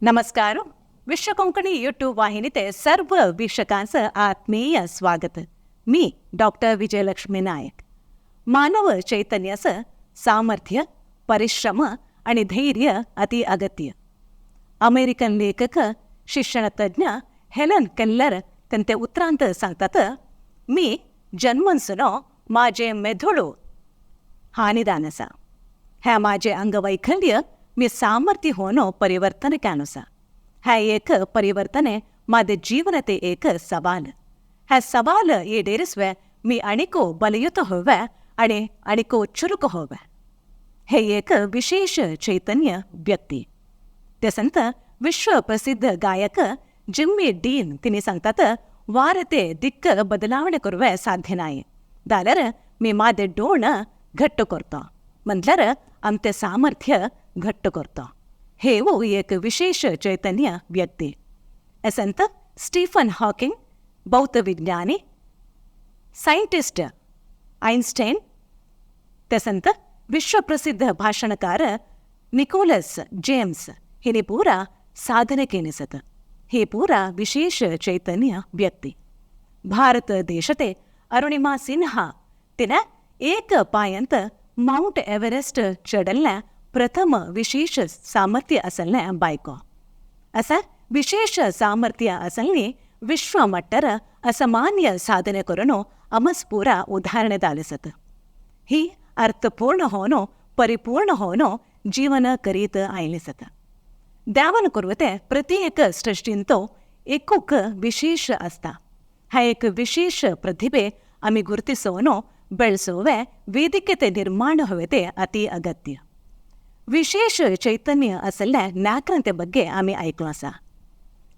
नमस्कार. विश्व कोंकणी यूट्यूब वाहिनीते सर्व वीक्षकांचं आत्मीय स्वागत. मी डॉक्टर विजयलक्ष्मी नायक. मानव चैतन्याचं सामर्थ्य, परिश्रम आणि धैर्य अति अगत्य. अमेरिकन लेखक शिक्षणतज्ञ हेलन केल्लर त्यांचे उत्तरांत सांगतात, मी जन्मनसुनो माझे मेधोळो हानिदानसा. ह्या माझे अंगवैकल्य मी सामर्थ्य होनो परिवर्तन कॅनुसा. ह्या एक परिवर्तने माझे जीवनते एक सवाल. ह्या सवाल ಈಡೇರಿಸುವೆ मी अणिको बलयुत होवे आणि अणिको चुरुक होवे. हे एक विशेष चैतन्य व्यक्ती. ते संत विश्व प्रसिद्ध गायक जिम्मी डीन तिने सांगतात, वारते दिक्क बदलावणे करुवे साध्य नाही. जाल्यार मी माझे डोण घट्ट करतो. म्हटल्यार आमचे सामर्थ्य घट्ट करतो. हे एक विशेष चैतन्य व्यक्ती. संत स्टीफन हॉकिंग, भौतविज्ञानी, सायंटिस्ट आइन्स्टाईन, ते संत विश्वप्रसिद्ध भाषणकार निकोलस जेम्स हिने पूरा साधने केनिसत. हे पूरा विशेष चैतन्य व्यक्ती. भारत देशते अरुणिमा सिन्हा तिने एक पायंत माउंट एव्हरेस्ट चढल्या प्रथम विशेष सामर्थ्य असलने बायको. असा विशेष सामर्थ्य असलनी विश्व मट्टर असामान्य साधने करून अमस पूरा उदाहरणे दालिसत. ही अर्थपूर्ण होनो परिपूर्ण होनो जीवन करीत आयलिसत. ದ್ಯಾವನ ಕೊರುವತೆ ಪ್ರತ್ಯೇಕ ಸೃಷ್ಟಿಂತೋ ಏಕೂಕ ವಿಶೇಷ ಅಸ್ತ. ಹಾ ಏಕ ವಿಶೇಷ ಪ್ರತಿಭೆ ಆಮಿ ಗುರುತಿಸೋನೋ ಬೆಳೆಸುವೆ ವೇದಿಕೆತೆ ನಿರ್ಮಾಣ ಹೊವೆತೆ ಅತಿ ಅಗತ್ಯ. विशेष चैतन्य असल्या नाक्रांते बग्गे आम्ही ऐकलासा.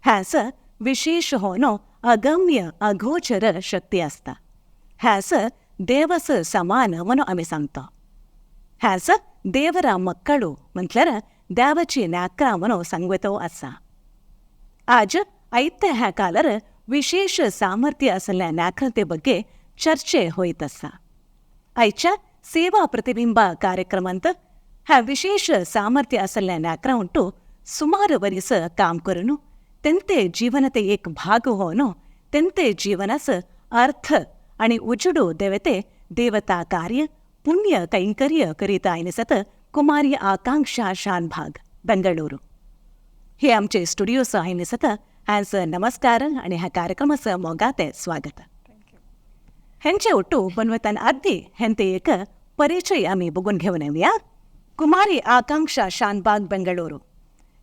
ह्यास विशेष होनो अगम्य अगोचर शक्ती असता. ह्यास देवस समान म्हणून आम्ही सांगतो. ह्यास देवरा मಕ್ಕಳು म्हटल्यार देवाची नाक्रा म्हणून सांगतो असा. आज ऐते ह्या कालर विशेष सामर्थ्य असल्या नाक्रांते बग्गे चर्चे होईत असा. आयच्या सेवा प्रतिबिंब कार्यक्रमांत ह्या विशेष सामर्थ्य असल्या नाक्रा उंटू सुमार वरीस काम करून त्यांचे जीवनते एक भाग होनो त्यांचे जीवनास अर्थ आणि उजडू देवते देवता कार्य पुण्य कैंकर्य करीत आयनिसत कुमारी आकांक्षा शानभाग बेंगळूरू. हे आमचे स्टुडिओस आयनिसत. ह्यांच नमस्कार आणि ह्या कार्यक्रमाचं मोगाते स्वागत. ह्यांचे उट्टू बनवताना आधी ह्यांते एक परिचय आम्ही बघून घेऊन येऊया. कुमारी आकांक्षा शानभाग बेंगळूरू.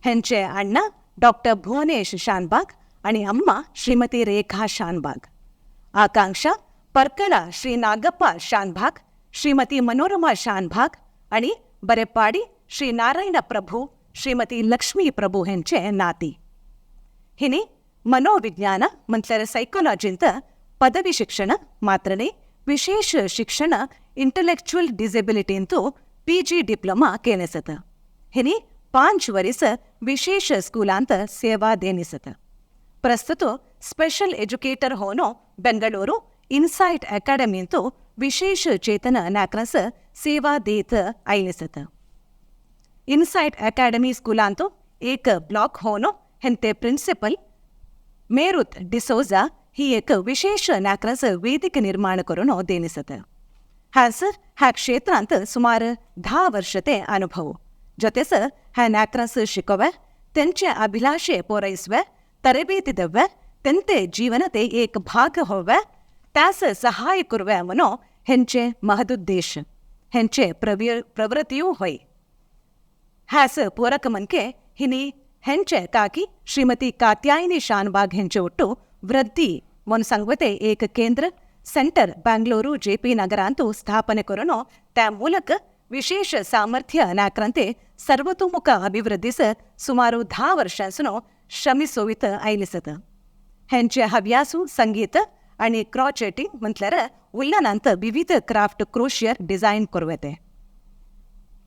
ह्यांचे अण्णा डॉक्टर भुवनेश शानभाग आणि अम्मा श्रीमती रेखा शानभाग. आकांक्षा परकला श्री नागप्पा शानभाग, श्रीमती मनोरमा शानभाग आणि बरेपाडी श्री नारायण प्रभू, श्रीमती लक्ष्मी प्रभू ह्यांचे नाती. हिने मनोविज्ञान म्हटल्यार ಸೈಕಾಲಜಿಂತ ಪದವಿ ಶಿಕ್ಷಣ ಮಾತ್ರನೇ ವಿಶೇಷ ಶಿಕ್ಷಣ ಇಂಟೆಲೆಕ್ಚುअल डिसेबिलिटी ಅಂತೂ PG डिप्लोमा केनेसत. हिने 5 वर्ष विशेष स्कूलांत सेवा देनिसत. प्रस्तुत स्पेशल एजुकेटर होनो बेंगळूरू इनसाइट अकॅडमी तो विशेष चेतन नाक्रास सेवा देत आयलिसत. इनसाइट अकॅडमी स्कूलांतो एक ब्लॉक होनो हेंते प्रिन्सिपल मेरुत डिसोजा ही एक विशेष नाक्रास वेदिके निर्माण करून देनिसत. ह्यास ह्या क्षेत्रांत सुमार 10 वर्षते अनुभव. जೊತೆಸ ह्या नाक्रास शिकवे, त्यांचे अभिलाषे पोरैसवे, तरेबेती देवे, त्यांचे जीवनते एक भाग होवे, त्यास सहाय करुवे म्हणो ह्यांचे महदुद्देश, ह्यांचे प्रवृत्तियू होय. ह्यास पूरक मनके हिनी ह्यांचे काकी श्रीमती कात्यायनी शानभाग ह्यांचे ಒಟ್ಟು वृद्धी म्हणून सांगवते एक केंद्र सेंटर बेंगळूरू JP नगरांतू स्थापने करून त्या ಮೂಲಕ विशेष सामर्थ्य नाक्रांते सर्वतोमुख अभिवृद्धीस सुमार 10 वर्षांसून श्रमिसोवित आयलिसत. ह्यांचे हव्यासू संगीत आणि क्रॉचेटिंग म्हटल्यार उल्लनांत विविध क्राफ्ट क्रोशियर डिझाईन करुवेते.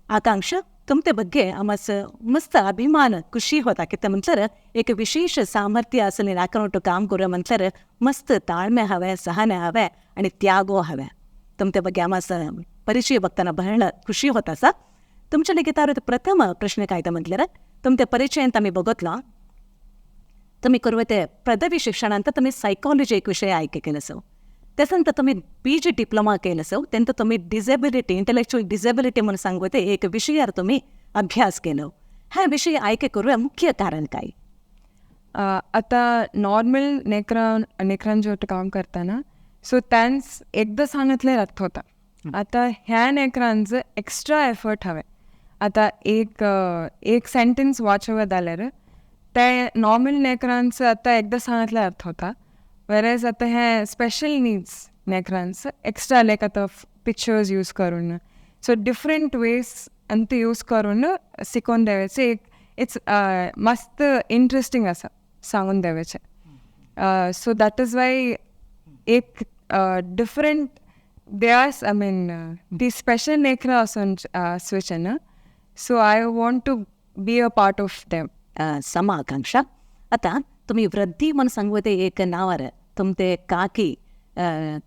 आकांक्षा तुमते बग्गे आमस मस्त अभिमान खुशी होता की म्हटल्यार एक विशेष सामर्थ्य असले नाकरोट काम करू म्हटल्यार मस्त ताळमे हवे, सहने हवे आणि त्यागो हवे. तुमते बग्गे आमस परिचय बघताना बहळ खुशी होता सा. तुमच्या लिखितावर प्रथम प्रश्न काय म्हटल्यार तुमच्या परिचयांत आम्ही बघितलं तुम्ही करूं ते पदवी शिक्षणांत तुम्ही सायकॉलॉजी एक विषय आयके केलो सो त्यानंतर तुम्ही PG डिप्लोमा केलं सो त्यानंतर तुम्ही डिसेबिलिटी इंटेलेक्चुअल डिसेबिलिटी म्हणून सांगू ते एक विषयावर तुम्ही अभ्यास केलो हा विषय आयके करूया मुख्य कारण काय आता नॉर्मल नेकरांजवळ काम करताना सो त्यांस एकदा सांगितले अर्थ होता आता ह्या नेकरांचं एक्स्ट्रा एफर्ट हवे आता एक सेंटेन्स वाचवत जाल्यार ते नॉर्मल नेकरांचं आता एकदा सांगितले अर्थ होता वेरेज आता हे स्पेशल नीड्स नेकरांचं एक्स्ट्रा लायक आता पिक्चर्स यूज करून सो डिफरंट वेज अंत यूज करून शिकून द्यायचे इट्स मस्त इंटरेस्टिंग असं सांगून द्यायचे सो दॅट इज वाय एक different they are I mean ती स्पेशल नेकरा असून स्विच आहे ना so I want to be a part of them समा आकांक्षा आता तुम्ही वृद्धी म्हणून सांगू ते एक नावार तुमचे काकी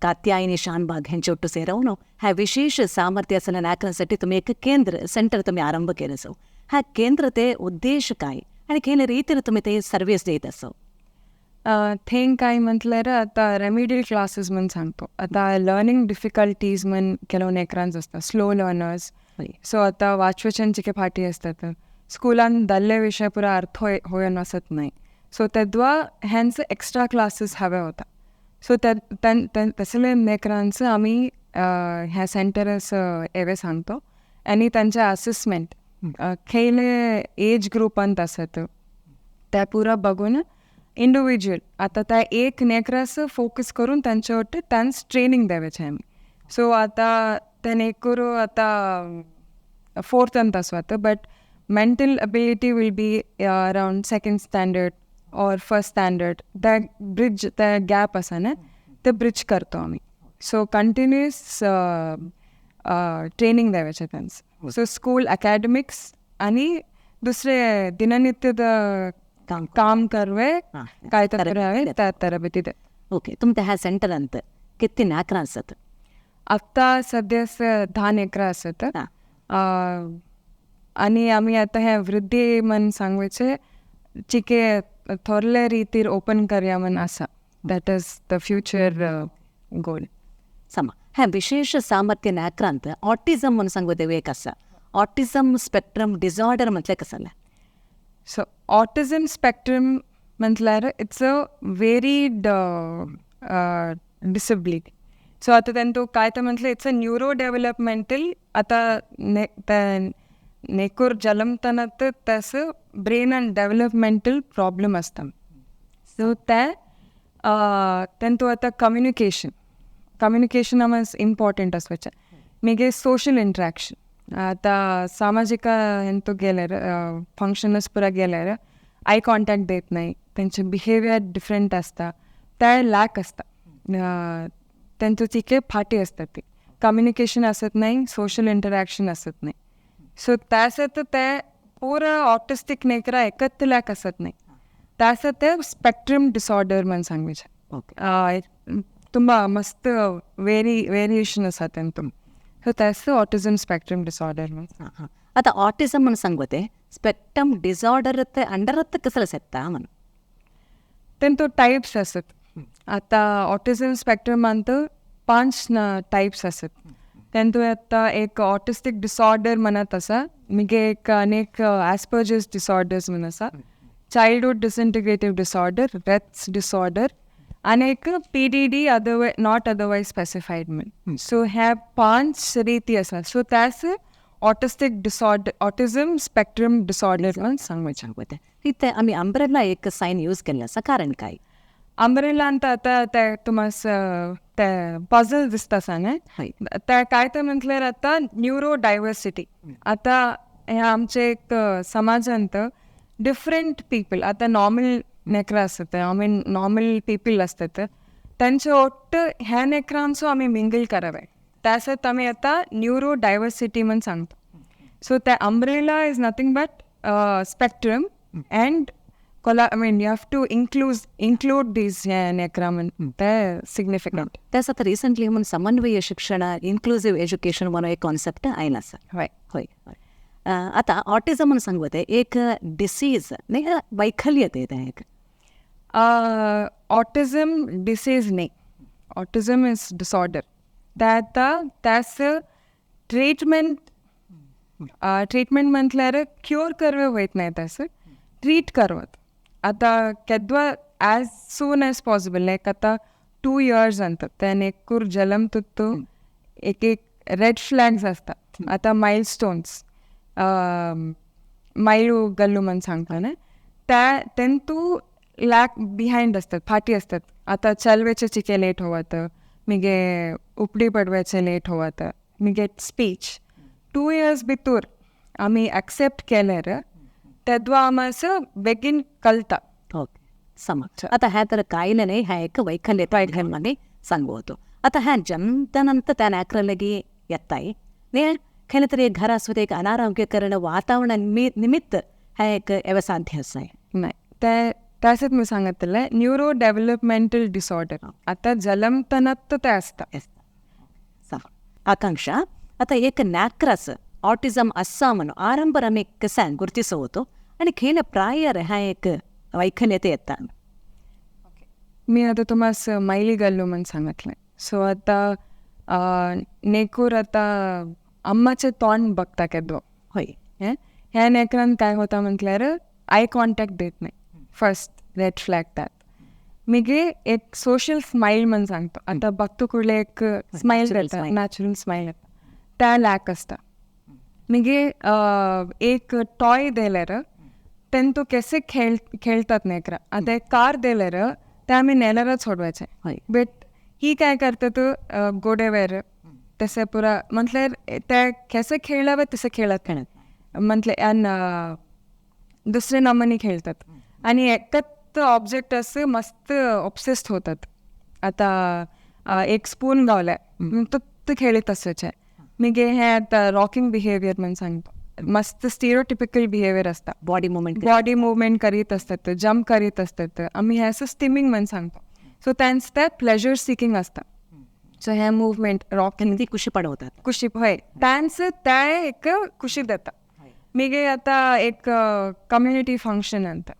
कात्यायनी शानभाग हेंचे ಒಟ್ಟು ಸೇರವನು ह्या विशेष सामर्थ्य असलेल्या नायकांसाठी तुम्ही एक केंद्र सेंटर तुम्ही आरंभ केलं असो ह्या केंद्र ते उद्देश काय आणि केले रीतीने तुम्ही ते सर्व्हिस देत असो थेंग काय म्हटल्यार आता रेमिडियल क्लासेस म्हणून सांगतो आता लर्निंग डिफिकल्टीज म्हण ಕೆಲವು नेकरांच असतात स्लो लर्नर्स सो आता वाचवच्यांचे फाटी असतात स्कूलान दल्ले विषय पुरा अर्थ होयन असत नाही सो तेद्वा ह्यांचं एक्स्ट्रा क्लासेस हवे होता सो तसले नेकरांचं आम्ही ह्या सेंटर्स एवे सांगतो आणि त्यांचे असेसमेंट खयले एज ग्रुपांत असत त्या पुरा बघून इंडिव्हिज्युअल आता त्या एक नेकरास फोकस करून त्यांच्यावर त्यांस ट्रेनिंग द्यायचे आम्ही सो आता त्या नेकरू आता 4th अंत असो आता but mental ability will be around 2nd standard or 1st standard that bridge the gap असा ना ते ब्रिज करतो आम्ही सो कंटिन्युअस ट्रेनिंग द्यायचे त्यांचं सो स्कूल अकॅडमिक्स आणि दुसरे दिननित्यद काम करवे काय तर करावे त्या तरबेती दे ओके तुमच्या ह्या सेंटर अंत किती नेकरां असत आता सध्याच 10 नेकरां असत आणि आम्ही आता ह्या वृद्धी म्हण सांगवायचे चिके थोरले रीतीर ओपन करूया म्हण असा दॅट इज द फ्युचर गोल समा ह्या विशेष सामर्थ्य नेकरांत ऑटिझम म्हणून सांगू ते एक असा ऑटिझम स्पेक्ट्रम डिसऑर्डर म्हटलं कसं सो ऑटिझम स्पेक्ट्रम म्हटल्यार it's a varied disability so आता त्यांनी काय तर म्हटलं इट्स अ न्यूरो डेव्हलपमेंटल आता नेकूर जलमतानात तसं ब्रेन अँड डेव्हलपमेंटल प्रॉब्लेम असतात सो त्यांनी आता कम्युनिकेशन आम्हाला इम्पॉर्टंट असवायचं मिगे सोशल इंट्रॅक्शन आता सामाजिक ಎಂತೂ गेल्यार फंक्शनस पुरा गेल्यार आय कॉन्टॅक्ट देत नाही त्यांचे बिहेवियर डिफरंट असता त्या लॅक असता त्यांचं तिके फाटी असतात ती कम्युनिकेशन असत नाही सोशल इंटरॅक्शन असत नाही सो त्यासाठी ते पुरं ऑटिस्टिक नेकरा एकत्र लॅक असत नाही त्यासाठी ते स्पेक्ट्रम डिसऑर्डर म्हणून सांगायचे ओके ತುಂಬ मस्त ವೇರಿಯೇಷನ್ ಅಸ तुम सो त्याचं ऑटिझम स्पेक्ट्रम डिसऑर्डर म्हणून आता ऑटिझम म्हणून सांगते स्पेक्ट्रम डिसऑर्डर ते अंडरत कसं शकता म्हणून त्यांनी टाईप्स असत आता ऑटिझम स्पेक्ट्रम म्हणतं 5 टाईप्स असत त्यांनी आता एक ऑटिस्टिक डिसऑर्डर म्हणत असा मिगे एक अनेक ॲस्पर्जर्स डिसऑर्डर्स म्हणून असा चाइल्डहुड डिसइंटिग्रेटिव्ह डिसऑर्डर रेट्स डिसऑर्डर आणि एक PDD नॉट अदरवाईज स्पेसिफाईड म्हणून सो ह्या 5 रीती असतात सो त्याचं autistic disorder autism spectrum disorder म्हणून सांगते इथे आम्ही अंब्रेला एक साईन यूज केलं असं कारण काय अंब्रेला ಅಂತ आता त्या तुम्हाला त्या पझल दिसता ना त्या काय तर म्हटल्यार आता न्यूरो डायव्हर्सिटी आता ह्या आमचे एक समाजांत डिफरंट पीपल आता नॉर्मल नेकरा असतात आय मीन नॉर्मल पीपल असतात त्यांचे ओट्ट ह्या नेकरांचो आम्ही मिंगल करावे त्यासाठी आम्ही आता न्यूरो डायव्हर्सिटी म्हणून सांगतो सो त्या umbrella is nothing but spectrum and I mean, you have to include these necramen. They're significant. त्यासाठी रिसेंटली म्हणून समन्वय शिक्षण इन्क्लुसिव्ह एज्युकेशन म्हणून एक कॉन्सेप्ट आहे ना सर होय होय आता ऑटिझम म्हणून सांगते एक डिसीज नाही का, वैकल्य ते एक ऑटिझम डिसीज नाही, ऑटिझम इज डिसऑर्डर. त्याचं ट्रीटमेंट म्हटल्यार क्युअर करवे वयत नाही, तसं ट्रीट करवत. आता केदवा ॲज सून एज पॉसिबल, लायक आता 2 years अंत त्यान एकूर जलम तुत्तू एक रेड फ्लॅग्स असतात. आता माइलस्टोन्स मायू गल्लू म्हणून सांगता ना, त्यान तू लॅक बिहाइंड असतात, फाटी असतात. आता चलवेचे चिके लेट होवातं, मिगे उपडी पडवायचे लेट होवातं, मिगे स्पीच 2 years भितूर आम्ही ॲक्सेप्ट केल्यार तेद्वा आम्हाला बेगीन कळता. ओके समज. आता ह्या तर कायलेने ह्या एक वैकल्य मने सांगवतो. आता ह्या जमतानंतर त्या नाक्रलगी येताय ನೇ खैले तरी घर असते एक अनारोग्यकरण वातावरण निमित्त ह्या एक साध्य आहे नाही. त्याच्यात मी सांगितलं न्यूरो डेव्हलपमेंटल डिसऑर्डर. आता जलमतनात ते असतं. आकांक्षा, आता एक नाक्रस ऑटिझम असा म्हणून आरंभ आम्ही कसा गुर्तिसवतो आणि खेळ प्रायर ह्या एक वैकल्यते येतात. मी आता तुम्हाला मैली गल्लू म्हणून सांगितलं. सो आता नेकूर आता अम्माचे तोंड बघता केदो होय. ह्या नेकरान काय होता म्हटल्यार आय कॉन्टॅक्ट देत नाही, फर्स्ट रेड फ्लॅग त्यात. मिगे एक सोशल स्माईल म्हणून सांगतो. आता बघतो कुठले एक स्माईल येता, नॅचरल स्माईल येता, त्या लॅक असता. मिगे एक टॉय दिल्यार तेन तो कसे खेळतात नेकरा. आता एक कार दिल्यार ते आम्ही नेल्यारच सोडवायचे. बट ही काय करतात गोडेवेर तसे पुरा म्हटल्यार ते कसे खेळावे तसे खेळत म्हटले दुसरे नमनी खेळतात आणि एकच ऑब्जेक्ट असे मस्त ऑब्सेस्ड होतात. आता एक स्पून गावलाय तो खेळत असायचे. मिगे हे आता रॉकिंग बिहेवियर म्हणून सांगतो. मस्त स्टिरियोटिपिकल बिहेवियर असतात. बॉडी मुवमेंट करीत असतात, जम्प करीत असतात. आम्ही हे असं स्टिमिंग म्हणून सांगतो. सो त्यांचं ते प्लेजर सिकिंग असतात. सो हे मुवमेंट रॉकिंग खुशी पडवतात. खुशी होय, त्यांचं त्या एक खुशी देतात. मिगे आता एक कम्युनिटी फंक्शन अंत.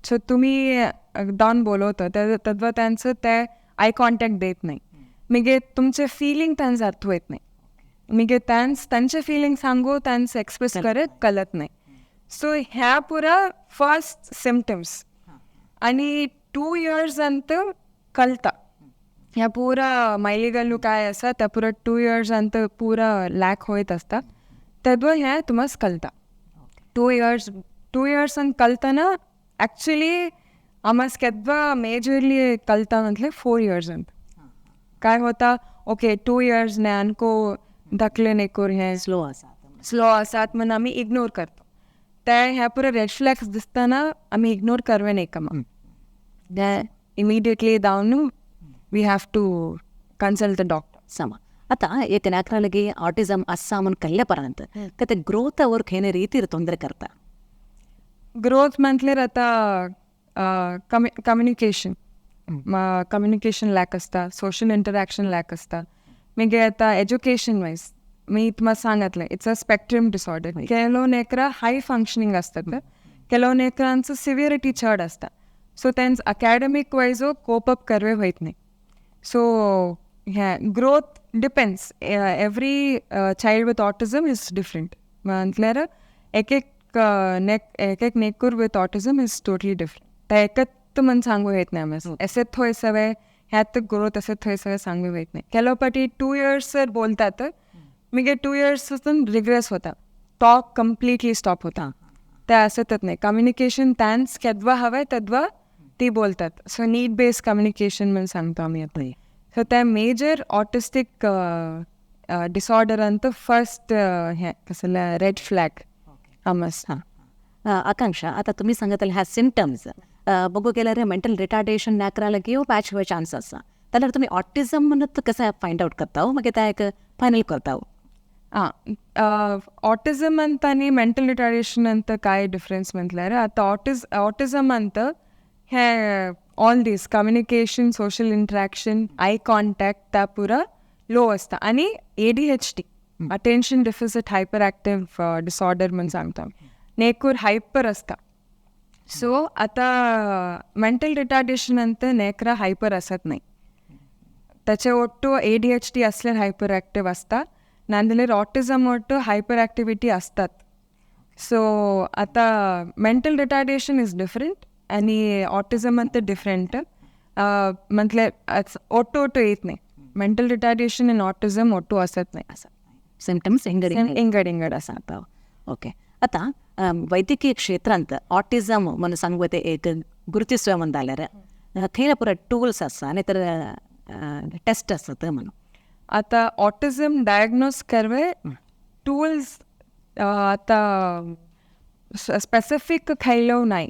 सो तुम्ही डाऊन बोलवतं तेव्हा त्यांचं ते आय कॉन्टॅक्ट देत नाही. मिगे तुमचे फिलिंग त्यांचं अर्थ येत नाही. मिगे त्यांचे फिलिंग सांगू त्यांचं एक्सप्रेस करत कळत नाही. सो ह्या पुरा फर्स्ट सिम्टम्स आणि 2 years अंत कळता. ह्या पुरा मैलिगल्लू काय असा त्या पुरा 2 years अंत पुरा लॅक होत असतात. तेव्हा ह्या तुम्हाला कळता. 2 years अंत कळताना ॲक्च्युली आम्हाला केव्हा मेजरली कळता म्हटले 4 years अंत काय होता. ओके 2 years ने अनको धकले नेकोर हे स्लो असतात म्हणून आम्ही इग्नोर करतो. त्या ह्या पुरा रेड फ्लॅग्स दिसताना आम्ही इग्नोर करवे नाही का. मग इमिडिएटली जाऊन we have to consult the doctor. सम आता एक नाक्रालगी ऑटिझम असा म्हणून कळल्यापर्यंत का ते ग्रोथ ಅವ್ರ ಏನೇ ರೀತಿ ತೊಂದರೆ करता. ग्रोथ म्हटल्यार आता कम्युनिकेशन लॅक असता, सोशल इंटरॅक्शन लॅक असता. मिगे आता एज्युकेशन वाईज मी तुम्हाला सांगितलं इट्स अ स्पेक्ट्रम डिसऑर्डर. ಕೆಲವು नेकरा हाय फंक्शनिंग असतात, ಕೆಲವು नेकरांचं सिव्हिरिटी चढ असता. सो त्यांचं अकॅडमिक वाईज कोप अप करवे होत नाही. सो ह्या growth depends. Every child with autism is different. म्हटल्यार एक नेकूर with autism is totally different. त्या एकत मन सांगू येत नाही आम्हाला. असे थोय सवय ह्यात ग्रोथ असे थोय सवय सांगू येत नाही. ಕೆಲವು पाटी 2 years बोलतात, मिगे 2 years रिग्रेस होता, टॉक कम्प्लिटली स्टॉप होता. ते असतच नाही. कम्युनिकेशन त्यांच केव्हा हवंय तेव्हा ती बोलतात. सो नीड बेस्ड कम्युनिकेशन म्हणून सांगतो आम्ही आता. सो त्या मेजर ऑटिस्टिक डिसऑर्डर अंत फर्स्ट हे कसं रेड फ्लॅग आमस. आकांक्षा, आता तुम्ही सांगितलं ह्या सिम्टम्स बघू गेल्यार मेंटल रिटार्डेशन नाक्रालगी पॅच हुए चान्स असा. जाल्यार तुम्ही ऑटिझम म्हणत कसं फाइंड आउट करता मग त्या एक फायनल करता. ऑटिझम अंत आणि मेंटल रिटार्डेशन अंत काय डिफरन्स म्हटल्यार आता ऑटिझम अंत हे all these communication, social interaction, eye contact त्या पुरा लो असता. आणि ADHD attention deficit hyper active disorder म्हणून सांगतो. नेकूर हायपर असता. सो आता ಮೆಂಟಲ್ ರಿಟಾರ್ಡೇಷನ್ ಅಂತ ನೇಕ್ರ ಹೈಪರ್ असत नाही. त्याचे ಒಟ್ಟು ADHD असल्यार हायपर ॲक्टिव्ह असता. नांदल्यार ऑटिझम ಒಟ್ಟು हायपर ॲक्टिव्हिटी असतात. सो आता ಮೆಂಟಲ್ ರಿಟಾರ್ಡೇಷನ್ इज डिफरंट आणि ऑटिझम ಅಂತ डिफरंट. म्हटल्यार ಒಟ್ಟು येत नाही. ಮೆಂಟಲ್ ರಿಟಾರ್ಡೇಷನ್ आणि ऑटिझम ಒಟ್ಟು असत नाही. सिम्टम्स इंगड असतात. ओके. आता वैद्यकीय क्षेत्रांत ऑटिझम म्हणून सांगते एक गुरुतिसुया म्हणून जाल्यार खंय पुरो टूल्स आसा आनी तर टेस्ट आसत म्हणून. आता ऑटिझम डायग्नोज करवे टूल्स आता स्पेसिफिक खयलो नाही.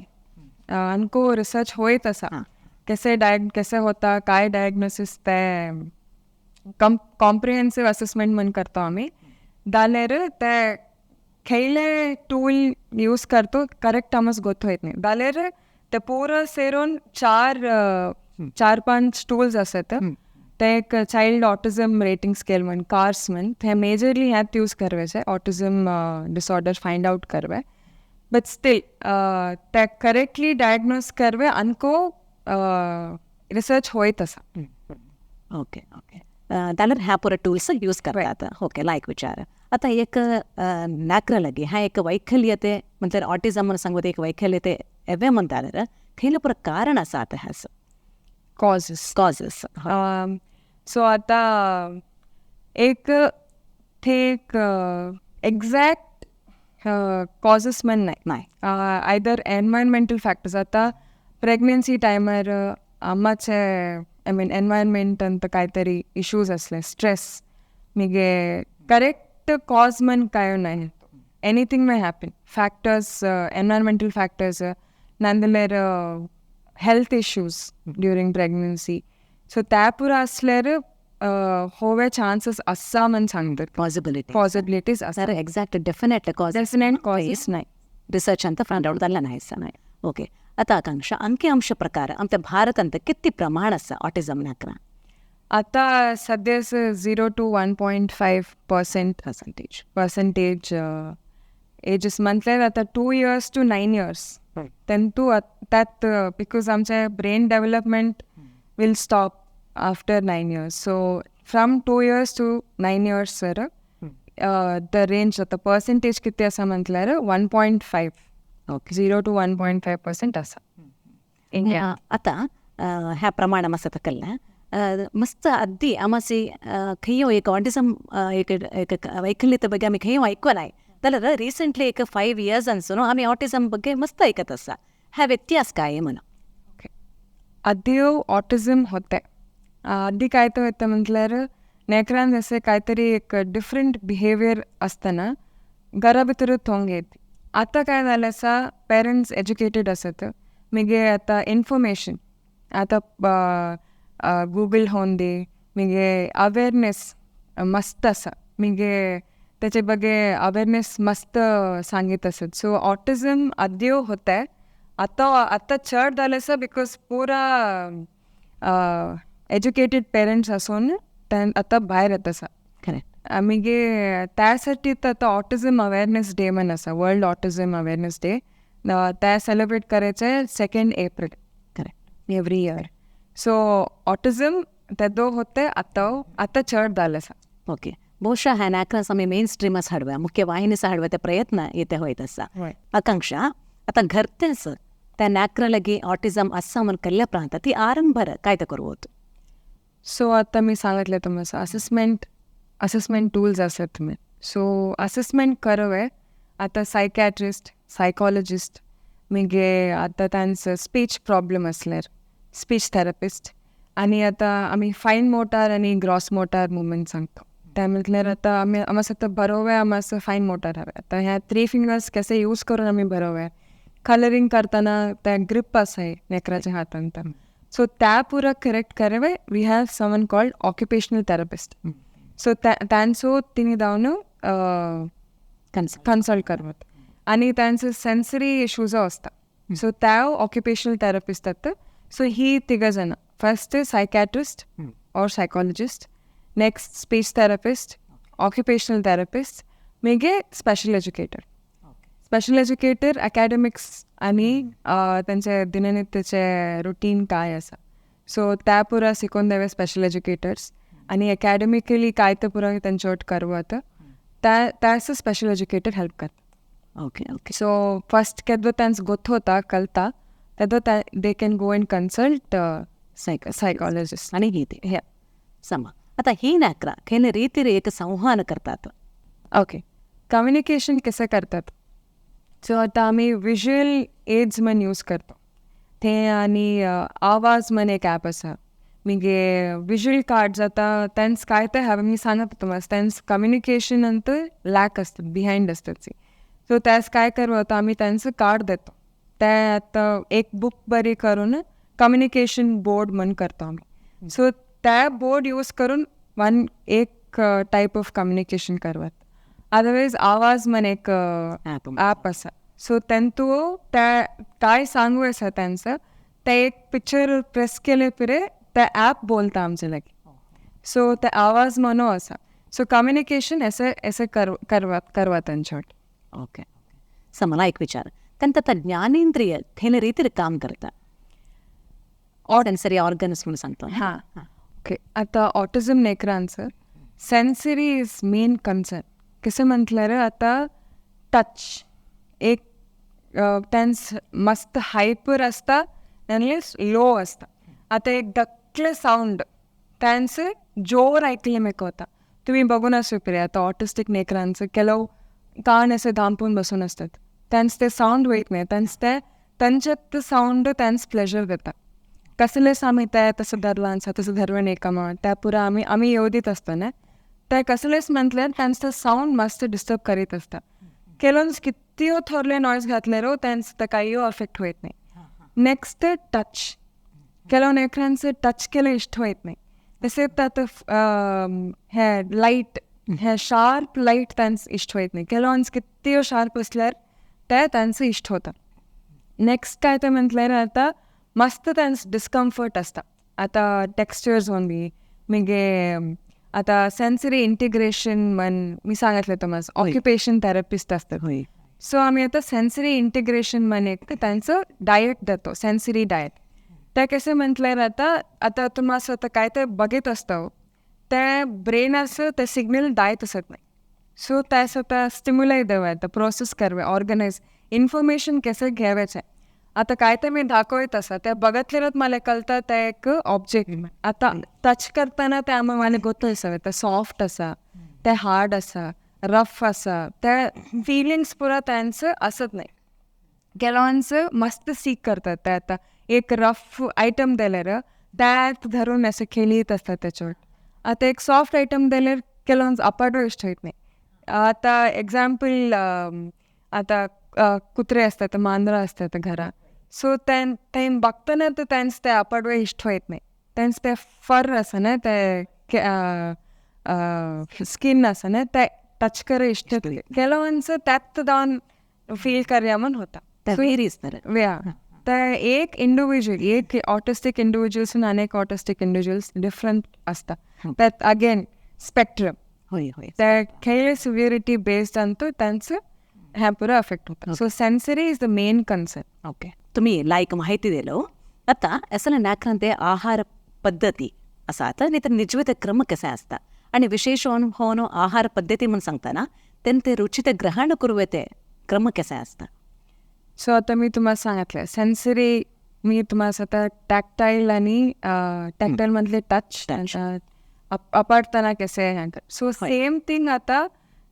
अनको रिसर्च होयत असा. कैसे होता काय डायग्नोसिस ते कॉम्प्रिहेन्सिव असेसमेंट म्हणून करतो आम्ही. जाल्यार ते खयले टूल यूज करतो करेक्ट आमस गोतोयत नाही. जाल्यार ते पुरो सेरून 4-5 टूल्स आसत. ते एक चाइल्ड ऑटिझम रेटिंग स्केल म्हणून कार्स म्हणून ते मेजरली ह्यात यूज करवेचे ऑटिझम डिसऑर्डर फाइंड आउट करवे. बट स्टील ते करेक्टली डायग्नोज करवे अनको रिसर्च होयत असा. ओके. जाल्यार ह्या पुरो टूल्स यूज करतात. ओके. लायक विचार आता एक नाक्र लगी हा एक वैकल्यते म्हणजे ऑटिझम म्हणून सांगते एक वैकल्यते एवे म्हणता जाल्यार खयले पुरो कारण आसा आता ह्यास कॉजेस. सो आता एक एक्झॅक्ट कॉजेस म्हण नाही. Either environmental factors. आता प्रेग्नन्सी टायमार आम्हाचे एनवायरमेंट अंत काहीतरी इश्यूज असले स्ट्रेस मिगे करेक्ट कॉज म्हण काय नाही. Anything may happen. Factors environmental factors नांदल्यार health issues during pregnancy. So त्या पुरा असल्यार होवे चान्सेस आसा म्हण सांगतात. पॉसिबिलिटीज आसा. एक्झॅक्ट डेफिनेट कॉजेस नाही. ರಿಸರ್ಚ್ ಅಂತ ಫೈಂಡ್ ಔಟ್ ಅಲ್ಲ ನಾಯ್ಸ. ಓಕೆ. आता आकांक्षा अंकिअंश प्रकार आमच्या भारतांत किती प्रमाण आसा ऑटिझम नाक्र? आता सध्याच 0 to 1.5% एजेस म्हटल्यार आता 2 years to 9 years. तेंतू त्यात बिकॉज आमचे brain development will stop after 9 years. So from 2 years to 9 years sir the range आता पर्सेंटेज किती आसा म्हटल्यार 1.5. 0 to 1.5% आसा. आता ह्या प्रमाण आसा तकल्ला मस्त अद्दी आमासी खंयो एक ऑटिझम एक वैकल्यते ಬಗ್ಗೆ आमी खंयो आयको नाय. जाल्यार रिसेंटली एक 5 years अनसून आमी ऑटिझम ಬಗ್ಗೆ मस्त ऐकत आसा. हा व्यत्यास काय म्हणून? अद्यो ऑटिझम होते. अद्दी काय तो होतं म्हटल्यार नेकरान जसे काहीतरी एक डिफरंट बिहेवियर असताना घरा भितरूच थोंग येते. आता काय झालं असा पेरेंट्स एज्युकेटेड असत. मिगे आता इन्फॉर्मेशन आता गूगल होऊन दे मिगे अवेअरनेस मस्त असा. मिगे त्याचे बघे अवेअरनेस मस्त सांगित असत. सो ऑटिझम अद्यो होते. आता चढ झालं असं बिकॉज पुरा एज्युकेटेड पेरेंट्स असून आता बाहेर येत असा. करेक्ट. आम्ही त्यासाठी आता ऑटिझम अवेअरनेस डे म्हणून असा. वर्ल्ड ऑटिझम अवेअरनेस डे त्या सेलिब्रेट करायचं 2 April. Correct. Every year. So autism ते दो होते आता चढ झालं असा. ओके. ಬಹುಶಃ ह्या नाक्रास आमी मेन स्ट्रीमस हाडव्या मुख्य वाहिनीस हाडव्या ते प्रयत्न येते होयत आसा. आकांक्षा आता घरतेच त्या नाक्र लगी ऑटिझम आसा म्हणून केल्ल्या प्रांत ती आरंभर काय ते करू होत? सो आता मी सांगितलं तुम्हाला असेसमेंट टूल्स असतात तुम्ही. सो असेसमेंट करवे आता सायकॅट्रिस्ट सायकॉलॉजिस्ट मिगे आता त्यांचं स्पीच प्रॉब्लेम असल्यार स्पीच थेरपिस्ट आणि आता आम्ही फाईन मोटार आणि ग्रॉस मोटार मुवमेंट सांगतो. त्या म्हटल्यार आता आम्हाला आता बरोवया आम्हाला फाईन मोटार हवे. आता ह्या 3 fingers कसे यूज करून आम्ही बरोवया. कलरिंग करताना त्या ग्रिप आहे नेकराच्या हातांत. सो त्या पुरा करेक्ट करवे we have someone called occupational therapist. So त्यांचो तिने जाऊन कन्सल्ट करवत आणि त्यांचं सेन्सरी इश्यूज असतात. सो त्या ऑक्युपेशनल थेरपिस्ट असतात. सो ही 3 जण फर्स्ट सायकॅट्रिस्ट और psychologist, next speech therapist occupational therapist मागे स्पेशल एज्युकेटर अकॅडमिक्स आणि त्यांचे दिननित्यचे रुटीन काय आसा सो त्या पुरा शिकोवन देवे स्पेशल एज्युकेटर्स आणि अकॅडमिकली काय ते पुरा तेंचे वाट करवत त्यास स्पेशल एज्युकेटर हेल्प करता. ओके सो फस्ट केदो तेंच गोतोता कलता तेदो they can go and consult psychologist आणि गीते सम आता ही नाक्रा खेन रीती एक संवहन करतात. ओके कम्युनिकेशन कसे करतात सो आता आम्ही विज्युअल एड्स म्हण यूज करतो ते आणि आवाज म्हण एक ॲप आसा मिगे विज्युअल कार्ड्स आता तेंच काय ते हांवें मी सांगत तुम्हाला तेंच कम्युनिकेशन अंत लॅक असतात बिहाइंड असतात सो त्यास काय करू आता आम्ही त्यांचं कार्ड देतो ते आता एक बुक बरी करून कम्युनिकेशन बोर्ड म्हण करतो आम्ही सो त्या बोर्ड यूज करून एक टाईप ऑफ कम्युनिकेशन करवत. अदरवाईज आवाज म्हण एक ॲप आसा सो तेंतू त्या काय सांगू आसा त्यांचं ते एक पिक्चर प्रेस केले पिरे ते ॲप बोलता आमचे लागी सो ते आवाज म्हणू आसा सो कम्युनिकेशन ऐसे करवा त्यांच्यावर. ओके स मला एक विचार कारण आता ज्ञानेंद्रिय खेन रीती काम करता सेन्सरी ऑर्गन्स म्हणून सांगतो. हां ओके आता ऑटिझम नेकरांचं सेन्सरी इज मेन कन्सर्न कसं म्हटल्यार आता टच एक त्यांच मस्त हायपर असता आणि लो असता. आता एक डकले साऊंड त्यांचं जोर ऐकले मेक होता तुम्ही बघून असू पिरे आता ऑटिस्टिक नेकरांचं केलो कान असे दांपून बसून असतात त्यांच ते साऊंड वयत नाही त्यांच्यात साऊंड त्यांच प्लेजर देता कसलेच आम्ही त्या तसं धरवांचा तसं धरवण एका मग त्या पुरा आम्ही येवदीत असतो ना ते कसलेच म्हटल्यार त्यांचं साऊंड मस्त डिस्टर्ब करीत असता केलोन्स कितीयो थोरले नॉईज घातलेलो त्यांचं तर काहीयो अफेक्ट होत नाही. नेक्स्ट टच केलो नेकरांचं टच केलं इष्ट होत नाही तसेच आता हे लाईट हे शार्प लाईट त्यांचं इष्ट होत नाही केलोन्स कितीयो शार्प असल्यार ते त्यांचं इष्ट होतं. नेक्स्ट काय ते म्हटल्यार आता मस्त त्यांचं डिस्कम्फर्ट असता आता टेक्स्चर्स ओनली मिगे आता सेन्सरी इंटिग्रेशन म्हण मी सांगितलं तुम्हाला ऑक्युपेशन थेरपिस्ट असतात सो आम्ही आता सेन्सरी इंटिग्रेशन म्हण एक त्यांचं डाएट देतो सेन्सरी डाएट ते कसे म्हटल्यार आता तुम्हाला स्वतः काय ते बघत असतो ते ब्रेनाचं ते सिग्नल दायत असत नाही सो त्या स्वतः स्टिम्युलाई देवा प्रोसेस करवे ऑर्गनाइज इन्फॉर्मेशन कसे घ्यावेच आहे. आता काय ते मी दाखवत असा त्या बघतलेलं मला कळतं ते एक ऑब्जेक्ट आता टच करताना ते आम्हाला मला गोत असावे ते सॉफ्ट असा ते हार्ड असा रफ असा त्या फिलिंग्स पुरा त्यांचं असत नाही. केलोवांचं मस्त सीक करतात ते आता एक रफ आयटम दिल्यार त्यात धरून असे खेळीत असतात त्याच्यावर. आता एक सॉफ्ट आयटम दिल्यार केलोवांचं अपाडो इष्ट होत नाही. आता एक्झाम्पल आता कुत्रे असतात मांजरं असतात घरात सो ते बघताना तर त्यांचं ते अपाडवे इष्ट होत नाही त्यांचं ते फर असं ना ते स्किन असं ना ते टच करे इष्ट केलोवांचं त्यात जाऊन फील करया म्हण होता तर एक इंडिव्हिज्युअल एक ऑटिस्टिक इंडिव्हिज्युअल्स आणि अनेक ऑटिस्टिक इंडिव्हिज्युअल्स डिफरंट असतात त्यात अगेन स्पेक्ट्रम त्या खेळ सिव्हिरिटी बेस्ड अंतू त्यांचं ह्या पुरा अफेक्ट होता. So sensory is the main concern. Okay तुम्ही लाईक माहिती दिलो आता असल नाक्रांते आहार पद्धती असा आता नाही तर निजवित क्रम कसे असता आणि विशेष होनो आहार पद्धती म्हणून सांगताना ते रुचित ग्रहण करूते क्रम कसे असता. सो आता मी तुम्हाला सांगितलं सेन्सरी मी तुम्हाला आता टॅक्टाईल आणि टॅक्टाईल मधले टच अपाडताना कसे सो सेम थिंग आता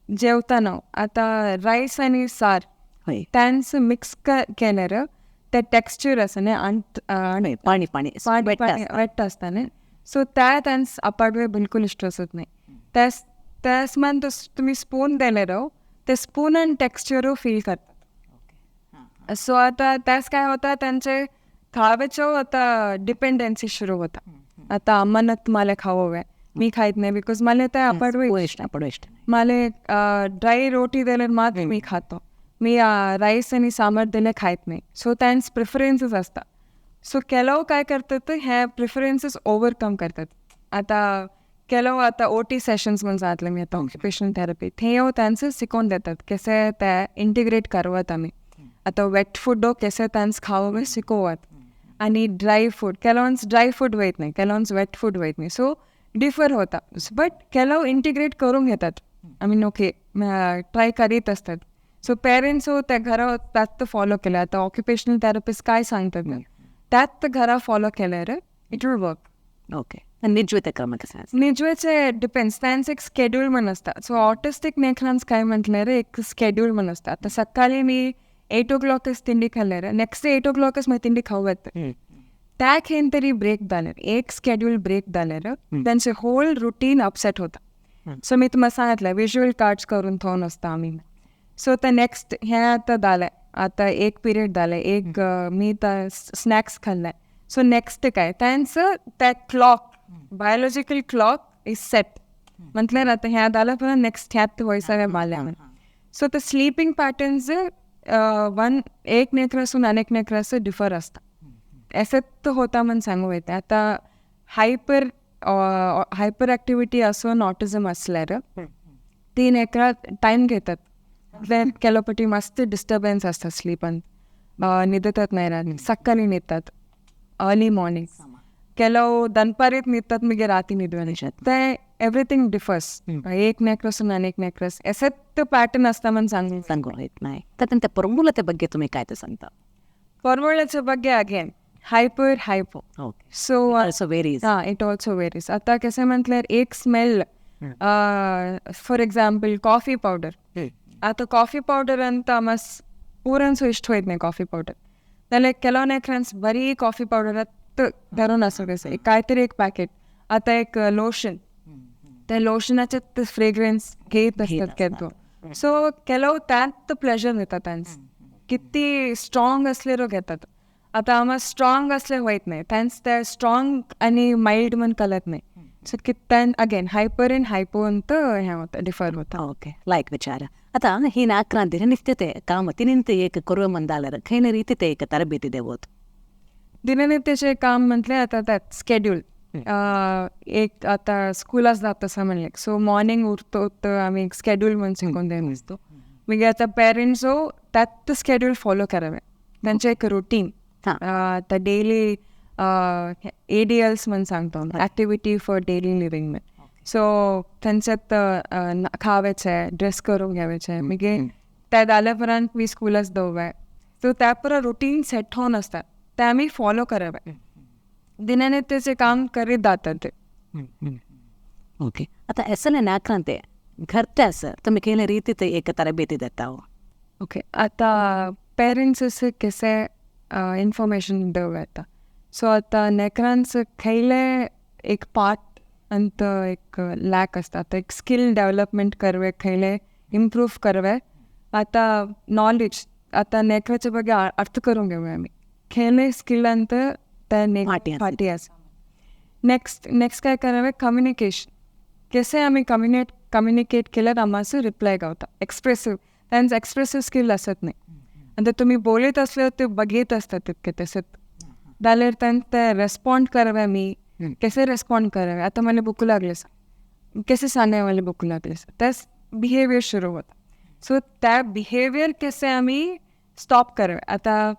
जेवताना आता राईस आणि सार त्यांचं मिक्स केल्यार ते टेक्स्चर असं नाही पाणी पाणी वेट असताना सो त्या त्यांचं अपाडवे बिलकुल इष्ट असत नाही. त्यास मान तुम्ही स्पून दिलेर ते स्पून आणि टेक्स्चर फील करतात. सो आता त्यास काय होता त्यांचे खावेचो आता डिपेंडन्सी सुरू होता. आता अम्मानं तुम्हाला खावं मी खायत नाही बिकॉज मला त्या अपाडवे इष्ट मला ड्राय रोटी दिल्यार मात्र मी खातो मी राईस आणि सांबार दिले खायत नाही. सो त्यांचे प्रिफरन्सेस असतात. सो केलो काय करतात हे प्रिफरन्सेस ओवरकम करतात. आता केलो आता OT सेशन्स म्हणून जातले मी आता ऑक्युपेशनल थेरपी थंय त्यांचं शिकवून देतात कसे ते इंटिग्रेट करवत आम्ही आता वेट फूडो कसे त्यांचं खावं शिकवत आणि ड्राय फूड केलोन्स ड्राय फूड वयत नाही केलोन्स वेट फूड वयत नाही सो डिफर होता बट केलो इंटिग्रेट करून घेतात आय मीन ओके ट्राय करीत असतात सो पेरेंट्स त्या घरा त्यात फॉलो केलं आता ऑक्युपेशनल थेरपिस्ट काय सांगतात ना त्यात घरा फॉलो केल्यार इट विल वर्क ओके निजवेते क्रम कसा निजवेचे डिपेंड्स त्यांचं एक स्केड्यूल म्हण असता सो ऑटिस्टिक नेखरांच काय म्हटल्यार एक स्केड्यूल म्हण असता आता सकाळी मी 8 o'clock तिंडी खाल्ल्यार नेक्स्ट डे 8 o'clock मागीर तिंडी खाऊ येता त्या खेन तरी ब्रेक जाल्यार एक स्केड्यूल ब्रेक जाल्यार त्यांचे होल रुटीन अपसेट होता सो मी तुम्हाला सांगितलं विज्युअल कार्ड्स करून थोन असता आम्ही सो ते नेक्स्ट हें आतां जालें आतां एक पिरियड जालें एक मी स्नॅक्स खाल्ले सो नेक्स्ट काय त्यांचं ते clock biological clock is set म्हटल्यार आतां हें जालें पण नेक्स्ट ह्यात वयसा मारल्या सो ते स्लीपिंग पॅटर्न्स एक नेत्रासून अनेक नेत्रासून डिफर असता एसेत होता म्हणून सांगू येते आता हायपर ॲक्टिव्हिटी असून ऑटिझम असल्यार ती नेत्रा टायम घेतात केलो पटी मस्त डिस्टर्बन्स असतात स्लीपान न्हिदतात नाही रात्री सकाळी न्हिदतात अर्ली मॉर्निंग केलो दनपारीत न्हिदतात मागीर राती न्हिदून ते एवरीथिंग डिफर्स एक नेक्रसून अनेक नेक्रस एसेत पॅटर्न असता म्हणून सांगू येत नाही तर फॉर्म्युलाचे ಬಗ್ಗೆ तुम्ही काय ते सांगता फॉर्म्युलाचे ಬಗ್ಗೆ again hyper हायपो so also varies it also varies आता कसे म्हटल्यार एक smell for example coffee powder आता कॉफी पावडर ಅಂತ ಮಸ್ ಪೂರನ್ಸು ಇಷ್ಟ ಹೋಯ್ತು ಕಾಫಿ ಪೌಡರ್ त्याला ಕೆಲವೊಂದು ಫ್ರೆಂಡ್ಸ್ ಬರೀ ಕಾಫी पावडर धरून असं कसं काहीतरी एक पॅकेट आता एक लोशन त्या लोशनाचे फ्रेग्रन्स घेत असतात केतो सो ಕೆಲವು त्यात प्लेजर घेतात त्यांचं किती स्ट्रॉंग असलेलो घेतात आता आम्हाला स्ट्रॉंग असले होत नाही त्यांचं त्या स्ट्रॉंग आणि माइल्ड म्हण कळत नाही सो की त्यान अगेन हायपर अँड हायपो ಅಂತ हे होतं डिफर होतं ओके लाईक विचार आता ही नाक्रांती नित्यते कामती निंत एक करू मंदालर खैन रीती ते एक तरबेती देवत दिननित्यचे काम म्हटले आता त्यात स्केड्यूल एक आता स्कूलात जात असं म्हणले सो मॉर्निंग उठतो तर आम्ही एक स्केड्यूल म्हणून शिकून द्यायला असतो मग आता पेरेंट्स त्यात स्केड्यूल फॉलो करावे त्यांचे एक रुटीन आता डेली ADLs म्हणून सांगतो ॲक्टिव्हिटी फॉर डेली लिव्हिंग में सो त्यांच्यात खावेचे ड्रेस करून घ्यावेचे मग त्या जाल्यापर्यंत मी स्कूलाच दवय सो त्या पुरा रुटीन सेट होऊन असतात ते आम्ही फॉलो करावे दिननित्यचे काम करीत जातात ते ओके आता असं नाक्रांते घरते असं तुम्ही केल्या रीतीत एक तरबेती देता हो ओके आता पेरेंट्स असं कसे इन्फॉर्मेशन दवयता सो आता नेकरांचं खैले एक पार्ट अंत एक लॅक असता आता एक स्किल डेव्हलपमेंट करवे खैले इम्प्रूव्ह करवे आता नॉलेज आता नेकराच्या ಬಗ್ಗೆ अर्थ करून घेऊया आम्ही खेळणे स्किल अंत त्या पार्टी असं नेक्स्ट काय करावे कम्युनिकेशन कसे आम्ही कम्युनिकेट केल्यार आम्हाला रिप्लाय गावता एक्सप्रेसिव्ह त्यांचं एक्सप्रेसिव्ह स्किल असत नाही आता तुम्ही बोलत असले ते बघित असतात तितके तसंच जाल्यार त्यांना रेस्पॉन्ड करावे मी कैसे रेस्पॉन्ड करावे आता मला भूक लागले कैसे सांगाय मला भूक लागले त्याच बिहेवियर सुरू होता सो त्या बिहेवियर कसे आम्ही स्टॉप करावे आता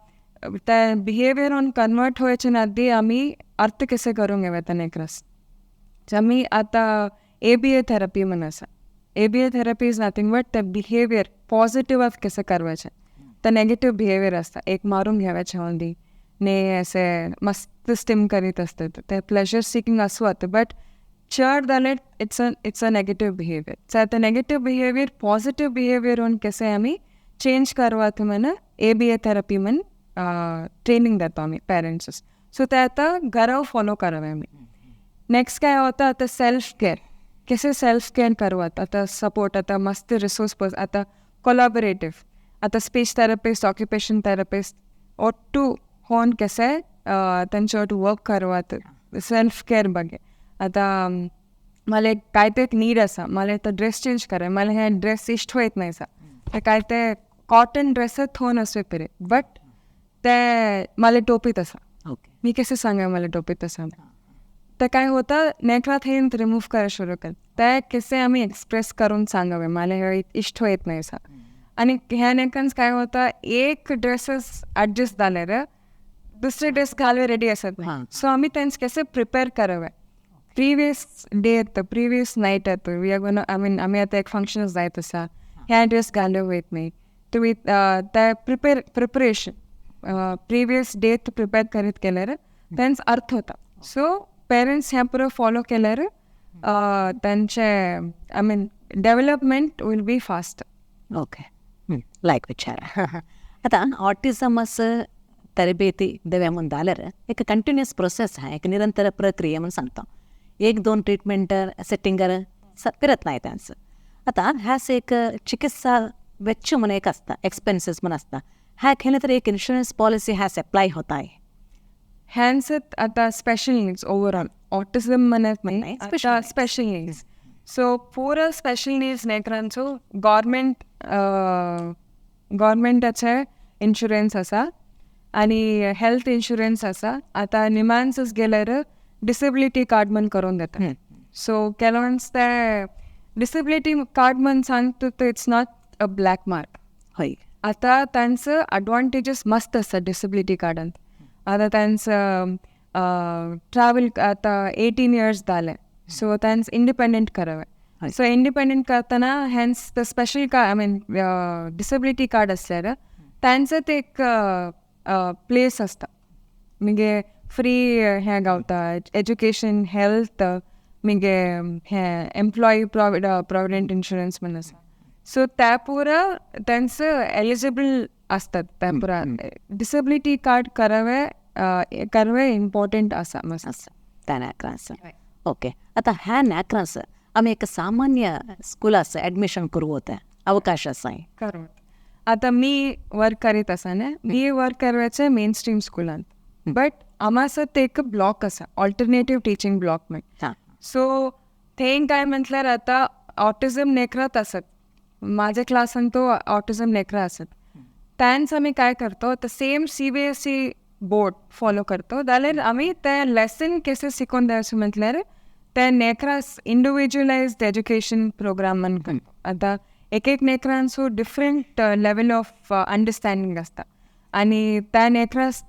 त्या बिहेवियर ऑन कन्वर्ट व्हायच्या आधी आम्ही अर्थ कसे करून घेऊया त्या नेकरस आम्ही आता ABA थेरपी म्हणून असा ABA therapy is nothing but त्या बिहेवियर पॉझिटिव्ह कसे करवायचे तर नेगेटिव्ह बिहेवियर असतात एक मारून घ्यावायच्या हल्दी ने असे मस्त स्टिम करीत असतात ते प्लेजर सिकिंग असं होतं बट चड जाल्यार it's a negative behaviour so आता नेगेटिव्ह बिहेवियर पॉझिटिव्ह बिहेवियर होऊन कसे आम्ही चेंज करवात म्हणून ABA थेरपी म्हणून ट्रेनिंग देतो आम्ही पेरेंट्स सो ते आता घरा फॉलो करावे आम्ही नेक्स्ट काय होतं आता सेल्फ केअर कसे सेल्फ केअर करवात आता सपोर्ट आता मस्त रिसोर्स पर्स आता कोलॅबोरेटिव्ह आता स्पीच थेरपिस्ट ऑक्युपेशन थेरपिस्ट ಒಟ್ಟು ಹೋನ್ ಕೆಸೆ त्यांच्यावर वर्क करवात सेल्फ केअर ಬಗ್ಗೆ आता मला एक काय ते एक नीड असा मला तर ड्रेस चेंज कराय मला हे ड्रेस इष्ट होत नाही सा ते काय ते कॉटन ड्रेसच होऊन असते पिरे बट ते मला टोपीत असा ओके मी कसे सांगा मला टोपीत असा तर काय होतं नेकरात हे रिमूव्ह करायला सुरू करत ते कसे आम्ही एक्सप्रेस करून सांगावे मला हे इष्ट येत नाही सा आणि ह्या नेकांच काय होतं एक ड्रेसेस ॲडजस्ट झाले रे दुसरे ड्रेस घालवे रेडी असत सो आम्ही त्यांच कसे प्रिपेअर करावे प्रिवियस डे येतं प्रिवियस नाईट येतं वी आर गोना आम्ही आता एक फंक्शन जायत असा ह्या ड्रेस घालव येत नाही तुम्ही त्या प्रिपरेशन प्रिवियस डे प्रिपेअर करीत केल्यावर त्यांचा अर्थ होता सो पेरेंट्स ह्या पुरं फॉलो केल्यावर त्यांचे development will be fast. Okay like विचारा आता ऑटिझम असं तರಬೇತಿ देव्या म्हणून झाल्यावर एक कंटिन्युअस प्रोसेस आहे एक निरंतर प्रक्रिया म्हणून सांगतो 1-2 ट्रीटमेंटर सेटिंगर फिरत नाही त्यांचं आता ह्याच एक चिकित्सा वेच्च म्हणून एक असता एक्सपेन्सेस म्हणून असता ह्या केलं तर एक इन्शुरन्स पॉलिसी ह्यास अप्लाय होत आहे ह्यांचं आता स्पेशल नीड्स ओव्हरऑल ऑटिझम म्हणत नाही स्पेशल नीड्स सो पुरं स्पेशल नीड्स नेकरांचो गव्हर्मेंटाचे इन्शुरन्स असा आणि हेल्थ इन्शुरन्स असा आता निमांचंच गेल्यावर डिसेबिलिटी कार्ड म्हण करून देतात सो केलोन्स ते डिसेबिलिटी कार्ड म्हण सांगतो तो it's not a black mark होय आता त्यांचं ॲडव्हान्टेजेस मस्त असतात डिसेबिलिटी कार्डांत आता त्यांचं ट्रॅव्हल आता 18 years झालं सो त्यांचं इंडिपेंडंट करावं सो इंडिपेंडंट करताना hence the special disability card असल्यावर त्यांचं ते एक प्लेस असतं म्हणजे फ्री हे गावतात एज्युकेशन हेल्थ म्हणजे हे एम्प्लॉई प्रॉव्हिडंट इन्शुरन्स म्हणून असं सो त्या पुरं त्यांचं एलिजिबल असतात त्या पुरा डिसेबिलिटी कार्ड करवे इम्पॉर्टंट असा मस्त असं त्या नॅक्रांचं ओके आता ह्या नॅक्रांचं आम्ही एक सामान्य स्कूलाचं ॲडमिशन करू होतं अवकाश असं आहे करू आता मी वर्क करीत असा ना मी वर्क करवायचं मेन स्ट्रीम स्कूलांत बट आम्हाचं ते एक ब्लॉक असा ऑल्टरनेटिव्ह टीचिंग ब्लॉक म्हण सो ते काय म्हटल्यार आता ऑटिझम नेकरात असत माझ्या क्लासान तो ऑटिझम नेकरा असत त्यांच आम्ही काय करतो तर सेम CBSE बोर्ड फॉलो करतो जाल्यार आम्ही ते लेसन कसे शिकून द्यायचं म्हटल्यार ते नेकरास इंडिव्हिज्युअलाइज्ड एज्युकेशन प्रोग्राम म्हण करतो आता एक नेकरांचो डिफरंट लेवल ऑफ अंडरस्टँडिंग असता आणि त्या नेकरास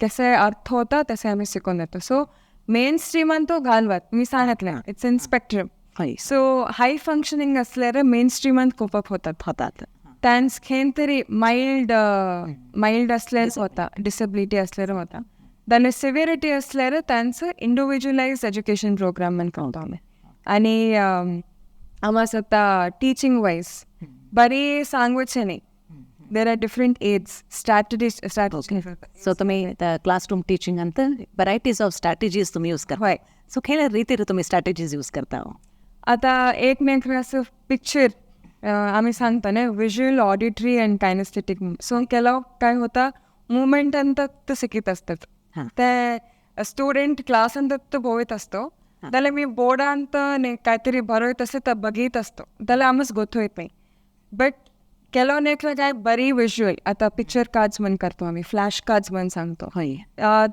कसे अर्थ होता तसे आम्ही शिकून देतो सो मेन स्ट्रीमान तो घालवत मी सांगितलं it's in spectrum so high functioning असल्यावर मेन स्ट्रीमांत कोपअप होतात त्यांच खेन तरी माइल्ड असल्याच होता डिसेबिलिटी असल्यावर होता जाल्यार सिव्हिरिटी असल्यावर त्यांचं इंडिव्हिज्युअलाइज्ड एज्युकेशन प्रोग्राम म्हण करतो आम्ही आणि आम्हाला आता टीचिंग वाईज बरी सांगवचे नाही there are different aids strategies so तुम्ही क्लासरूम टीचिंग अंत व्हरायटीज ऑफ स्ट्रॅटेजीज तुम्ही यूज करता होय सो खेळ रीतीने तुम्ही स्ट्रॅटेजीज यूज करता आता एक मेक असं पिक्चर आम्ही सांगतो ना व्हिज्युअल ऑडिटरी अँड कायनेस्थेटिक सो केला काय होता मुवमेंट अंत ते शिकत असतात ते स्टुडंट क्लास अंत पळयत असतो जाल्यार मी बोर्डांत काहीतरी बरयत असे तर बघीत असतो जाल्यार आमच गोठवत नाही बट केलो नेकला काय बरी विज्युअल आता पिक्चर कार्ड्स म्हण करतो आम्ही फ्लॅश कार्ड्स म्हण सांगतो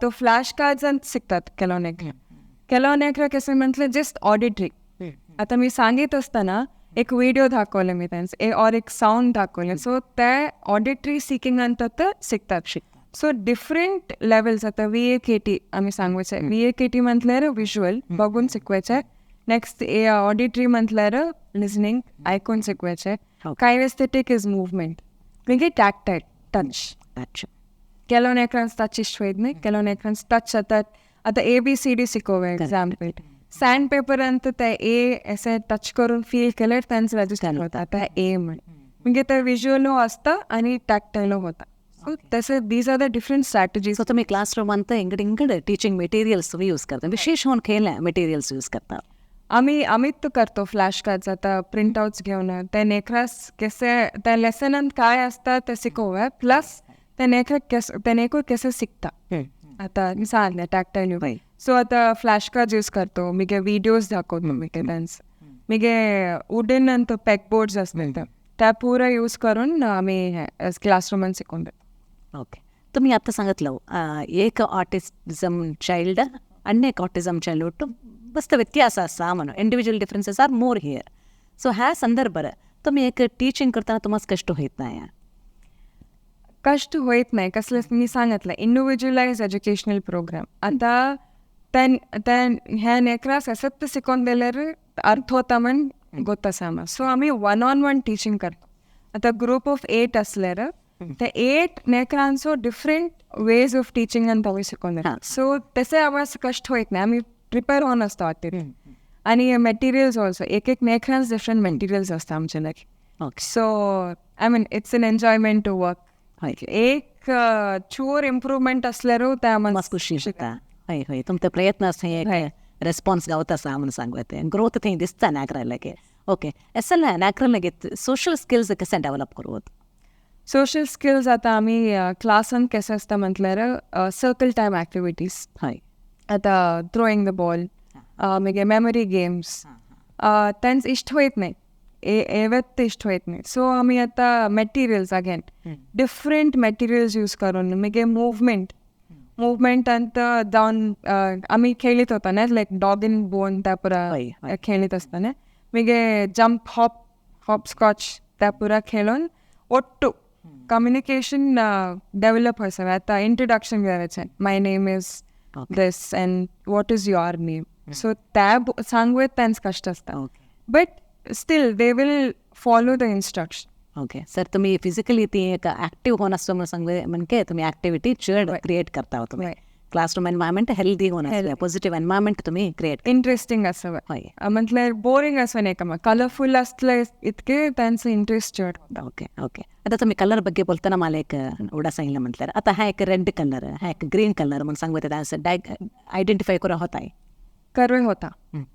तो फ्लॅश कार्ड्सांत शिकतात केलो नेकला कसे म्हटलं जस्ट ऑडिटरी आता मी सांगित असताना एक व्हिडिओ दाखवले मी त्यांचं और एक साऊंड दाखवले सो ते ऑडिटरी सिकिंग अंत शिकतात सो डिफरंट लेवल्स आता VAKT आम्ही सांगवायचं VAKT म्हटल्यार विज्युअल बघून शिकवायचं नेक्स्ट ऑडिटरी म्हटल्यार लिसनिंग ऐकून शिकवायचं कायनेस्थेटिक इज मुवमेंट म्हणजे टॅक्टाईल टच केलो नेकरांस टच इष्ट होत नाही केलो नेकरांस टच जातात आता ABCD शिकवूया एक्झाम्पल सँड पेपर अंत ते असे टच करून फील केल्यार त्यांचं रजिस्टर होता आता A म्हणजे ते विज्युअल असतं आणि टॅक्टाईल होता तसे these are the different strategies so तुम्ही क्लासरूम अंत इंगड टीचिंग मेटेरियल्स तुम्ही यूज करता विशेष होऊन खेळ मेटेरियल्स यूज करता आम्ही तो करतो फ्लॅश कार्ड्स आता प्रिंटआउट्स घेऊन ते नेकरास कसे त्या लेसनांत काय असतं ते शिकवूया प्लस ते नेकूर कसे शिकता आता मी सांगितलं टॅक्टाईल सो आता फ्लॅश कार्ड्स यूज करतो मी व्हिडिओज दाखवतो मी त्यांचं मी वुडन अंत पॅकबोर्ड्स असतात त्या पुरा यूज करून आम्ही क्लासरूमात शिकवून देतो ओके तुम्ही आता सांगितलं एक ऑटिझम चाइल्ड अन्य ऑटिझमच्या लोट मस्त व्यत्यास असा म्हणून individual differences are more here. So ह्या संदर्भात तुम्ही एक टीचिंग करताना तुम्हाला कष्ट होत नाही? कष्ट होत नाही कसलं मी सांगितलं इंडिव्हिज्युअलाइज एज्युकेशनल प्रोग्राम. आता ह्या नेकरास असत शिकवून दिल्यार अर्थ होता म्हण गोतसा. सो आम्ही 1-on-1 टीचिंग करतो. आता ग्रुप ऑफ 8 असल्यार त्या 8 नेकरांचो डिफरंट वेज ऑफ टीचिंग आणि तवय शिकवून. सो तसे आम्हाला कष्ट होत नाही, आम्ही प्रिपेअर होऊन असतो आता. आणि मटेरियल्स ऑल्सो एक नेकरांस डिफरंट मटेरियल्स असतात आमचे like. So I mean it's an enjoyment to work. एक चूर इम्प्रूव्हमेंट असल्यार त्या आम्हाला खुशी शकता. हय हय तुमचे प्रयत्न असं रेस्पॉन्स गावत असा म्हणून सांगते ग्रोथ थंय दिसता नॅकरालागे. ओके असल नॅकरालागे सोशल स्किल्स कसे डेव्हलप करू? सोशल स्किल्स आता आम्ही क्लासान कसे असता म्हटल्यार सर्कल टायम ॲक्टिविटीज. हय आता थ्रोईंग द बॉल मागीर मेमरी गेम्स तेंच इश्ट होत नाही एवत इश्ट होत नाही. सो आम्ही आता materials again different materials use करून मागीर मुवमेंट अंत जावन आम्ही खेळीत होता ना लाईक डॉग इन बोन त्या पुरा खेळीत असताना मागीर जंप हॉप स्कॉच त्या पुरा खेळून ಒಟ್ಟು ಕಮ್ಯುನಿಕೇಷನ್ ಡೆವಲಪ್ ಆಯ್ಸವೆ. ಆತ ಇಂಟ್ರೊಡಕ್ಷನ್ ಗೆರಚೆ my name is this and what is your name. So ಟ್ಯಾಬ್ सांगवेत त्यांच कष्ट असता but still they will follow the instruction. Okay sir तुम्ही फिजिकली ती एक ॲक्टिव्ह होणं असतो म्हणून सांगवे म्हणजे तुम्ही ॲक्टिव्हिटी चड क्रिएट करता तुम्ही. क्लासरूम एन्व्हायरमेंट हेल्दी होणं पॉझिटिव्ह एन्व्हायरमेंट तुम्ही क्रिएट इंटरेस्टिंग असावं. म्हटल्यार बोरिंग असं नाही का मग कलरफुल असलं इतके त्यांचं इंटरेस्ट चड. ओके ओके आता तुम्ही कलर ಬಗ್ಗೆ बोलताना मला एक एवढा सांगितलं म्हटल्यार आता हा एक रेड कलर हा एक ग्रीन कलर म्हणून सांगते असं आयडेंटिफाय करून होता करवे होता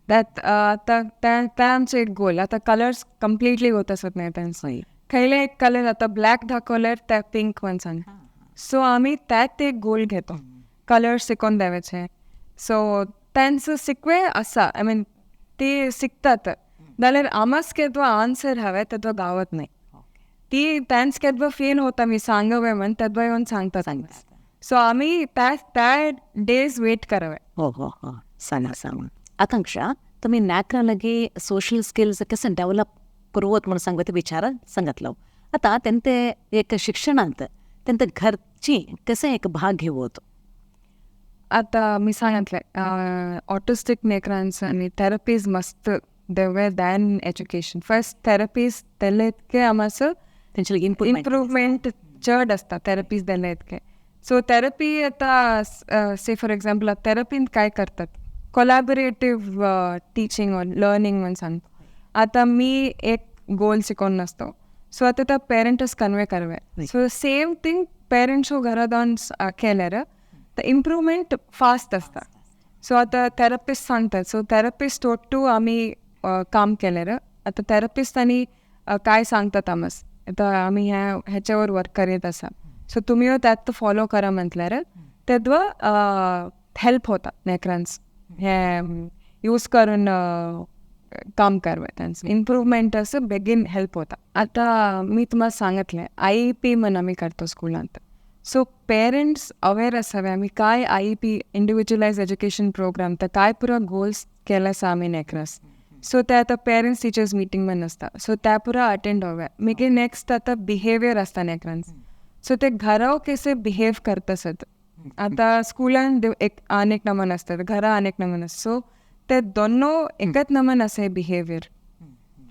त्यात. आता आमचं एक गोल आता कलर्स कम्प्लिटली होत असत नाही त्यांचं. खयले एक कलर आता ब्लॅक दाखवल्यार त्या पिंक म्हणून सांग. सो आम्ही त्यात एक गोल घेतो कलर्स शिकवून द्यायचे. सो त्यांचं शिकवे असा आय मीन ते शिकतात जाल्यार आमाच केदवा आन्सर हवे तेदवा गावत नाही. ती त्यांच केदवा फेल होता मी सांगवे म्हण तेदवा येऊन सांगता. सो आम्ही त्या डेज वेट करावे. हो हो हो सांगा. आकांक्षा तुम्ही नॅकरालागे सोशल स्किल्स कसे डेव्हलप करूवत म्हणून सांगते विचार सांगितलं. आता त्यांचे एक शिक्षणांत त्यांच्या घरची कसे एक भाग घेवत? आता मी सांगितलं ऑटिस्टिक नेकरांचं आणि थेरपीज मस्त देवे दॅन एज्युकेशन. फर्स्ट थेरपीज दिले इतके आम्हाला त्यांच्या इम्प्रूव्हमेंट चड असता थेरपीज दिले इतके. सो थेरपी आता से फॉर एक्झाम्पल थेरपीन काय करतात कोलॅबोरेटिव्ह टीचिंग और लर्निंग म्हणून सांगतो. आता मी एक गोल शिकवून नसतो सो आता त्या पेरेंट्स कन्वे करवे. सो सेम थिंग पेरेंट्स घरात जाऊन केल्यार तर इम्प्रूव्हमेंट फास्ट असता. सो आता थेरपिस्ट सांगतात सो थेरपिस्ट टू आम्ही काम केल्यार आता थेरपिस्टांनी काय सांगतात आमस आता आम्ही ह्याच्यावर वर्क करीत असा. सो तुम्ही त्यात फॉलो करा म्हटल्यार तेदवा हेल्प होता नेकरांस हे यूज करून काम करवे त्यांचं इम्प्रूव्हमेंट असं बेगीन हेल्प होता. आता मी तुम्हाला सांगितलं IEP म्हणून आम्ही करतो स्कूलांत. सो पेरेंट्स अवेअर असावे आम्ही काय IEP इंडिव्हिज्युअलाइज एज्युकेशन प्रोग्राम तर काय पुरा गोल्स केल्यास आम्ही नेकरास. सो ते आता पेरेंट्स टीचर्स मीटिंग म्हणून असता सो त्या पुरा अटेंड हवे. मागीर नेक्स्ट आता बिहेवियर असता नेकरांस. सो ते घराव कसे बिहेव करतात. आता स्कूलान एक अनेक नमन असतात घरा अनेक नमन असतात. सो ते दोनों एकच नमन असे बिहेवियर.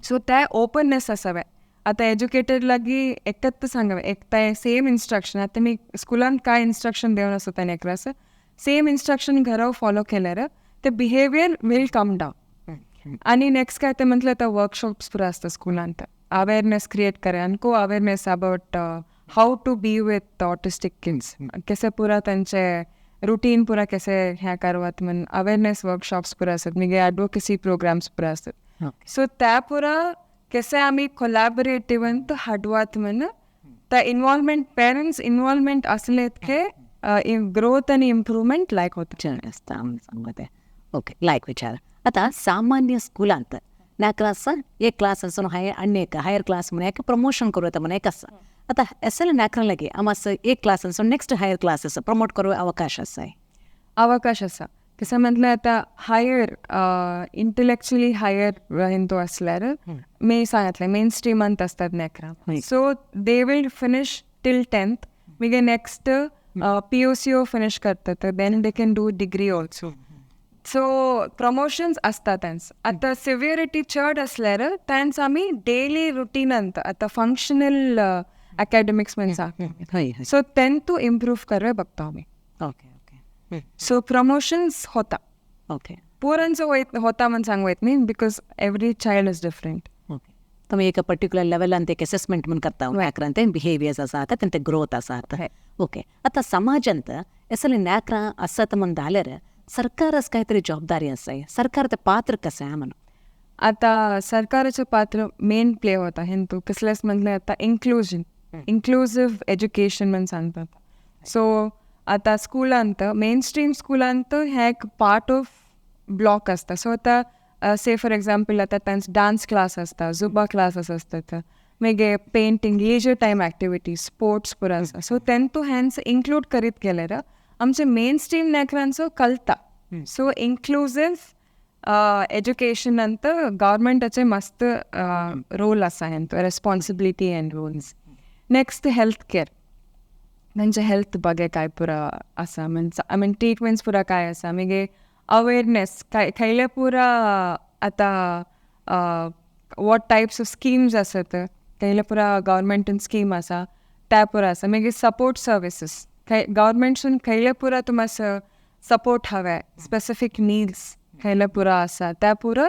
सो त्या ओपननेस असावे. आता एज्युकेटेड लागी एकच सांगावे एक ते सेम इन्स्ट्रक्शन आता मी स्कूलान काय इन्स्ट्रक्शन देऊन असतो त्या नेकरास सेम इन्स्ट्रक्शन घराव फॉलो केल्यार ते बिहेवियर विल कम डाऊन. आणि नेक्स्ट काय ते म्हटलं तर वर्कशॉप्स पुरा असतं स्कूलांत अवेअरनेस क्रिएट करे अनको awareness about how to be with autistic kids कसे पुरा त्यांचे रुटीन पुरा कसे ह्या करवात म्हणून अवेअरनेस वर्कशॉप्स पुरा असतात मागीर ॲडवोकेसी प्रोग्राम्स पुरा असतात. सो त्या पुरा कसे आम्ही कोलॅबोरेटिव्ह हाडवात म्हणून त्या इन्व्हॉल्वमेंट पेरेंट्स इन्व्हॉल्वमेंट असले इतके ग्रोथ आणि इम्प्रूव्हमेंट लायक होतं सांगते. ओके लायक विचार. आता सामान्य स्कूलांत नॅकरास एक क्लास असून अनेक हायर क्लास म्हणून एक प्रमोशन करूया म्हणून एक असं. आता एस एल नॅकरालागे आम्हाला एक क्लास असून नेक्स्ट हायर क्लासेस प्रमोट करू अवकाश असा अवकाश असा कसं म्हटलं आता हायर इंटेलेक्च्युअली हायर हिंदू असल्यार मी सांगितलं मेन स्ट्रीमांत असतात नेकरां, so they will finish till 10th मागीर नेक्स्ट PUCO फिनिश करतात, then they can do degree also. So promotions असता त्यांच. आता सिव्हिरिटी चड असल्यार त्यांच आमी डेली रुटीनांत आता फंक्शनल अकॅडमिक्स म्हणून सांगता, सो तेन टू इम्प्रूव्ह करवे बघतो आमी. Okay okay. सो प्रमोशन्स होता. ओके. पोरांचो होता म्हणून सांगू येत न्ही, because every child is different. Okay. तुम्ही एका पर्टिक्युलर लेवलान ते असेसमेंट म्हणून करता नेकरान ते बिहेवियर्स आसा ते ग्रोथ आसा. ओके. आता समाजांत असले नेकरां आसत म्हणून जाल्यार सरकारच काहीतरी जबाबदारी आसाय, सरकार ते पात्र कसं आहे म्हणून? आता सरकाराचे पात्र मेन प्ले होता हिंदू कसलेच म्हटलं आता इन्क्लुझिव्ह एज्युकेशन म्हणून सांगतात. सो आता स्कुलांत मेन स्ट्रीम स्कुलांत हे एक पार्ट ऑफ ब्लॉक असता. सो आता से फॉर एक्झाम्पल आता त्यांचं डान्स क्लास असता, झुबा क्लासेस असतात, मागीर painting, leisure time activities, sports पुरा आसा. सो तेन तूं हेंच इन्क्लूड करीत गेल्यार आमचे मेन स्ट्रीम नेकरांचो कळटा. सो इन्क्लुझिव्ह एज्युकेशनांत गव्हर्मेंटाचे मस्त रोल आसा, हेंचो responsibility and roles. Next health care, म्हणजे हेल्थ बगे काय पुरा आसा, मीन ट्रिटमेंट्स पुरा काय आसा, मागीर अवेरनेस खयले पुरा आतां वॉट टायप्स ऑफ स्किम्स आसात, खयले पुरा गव्हर्मेंटान स्कीम आसा त्या पुरा आसा. मागीर सपोर्ट सर्विसीस गव्हर्मेंटसून खयले पुरा तुमकां सपोर्ट हवे, स्पेसिफीक नीड्स खयले पुरा आसा त्या पुरा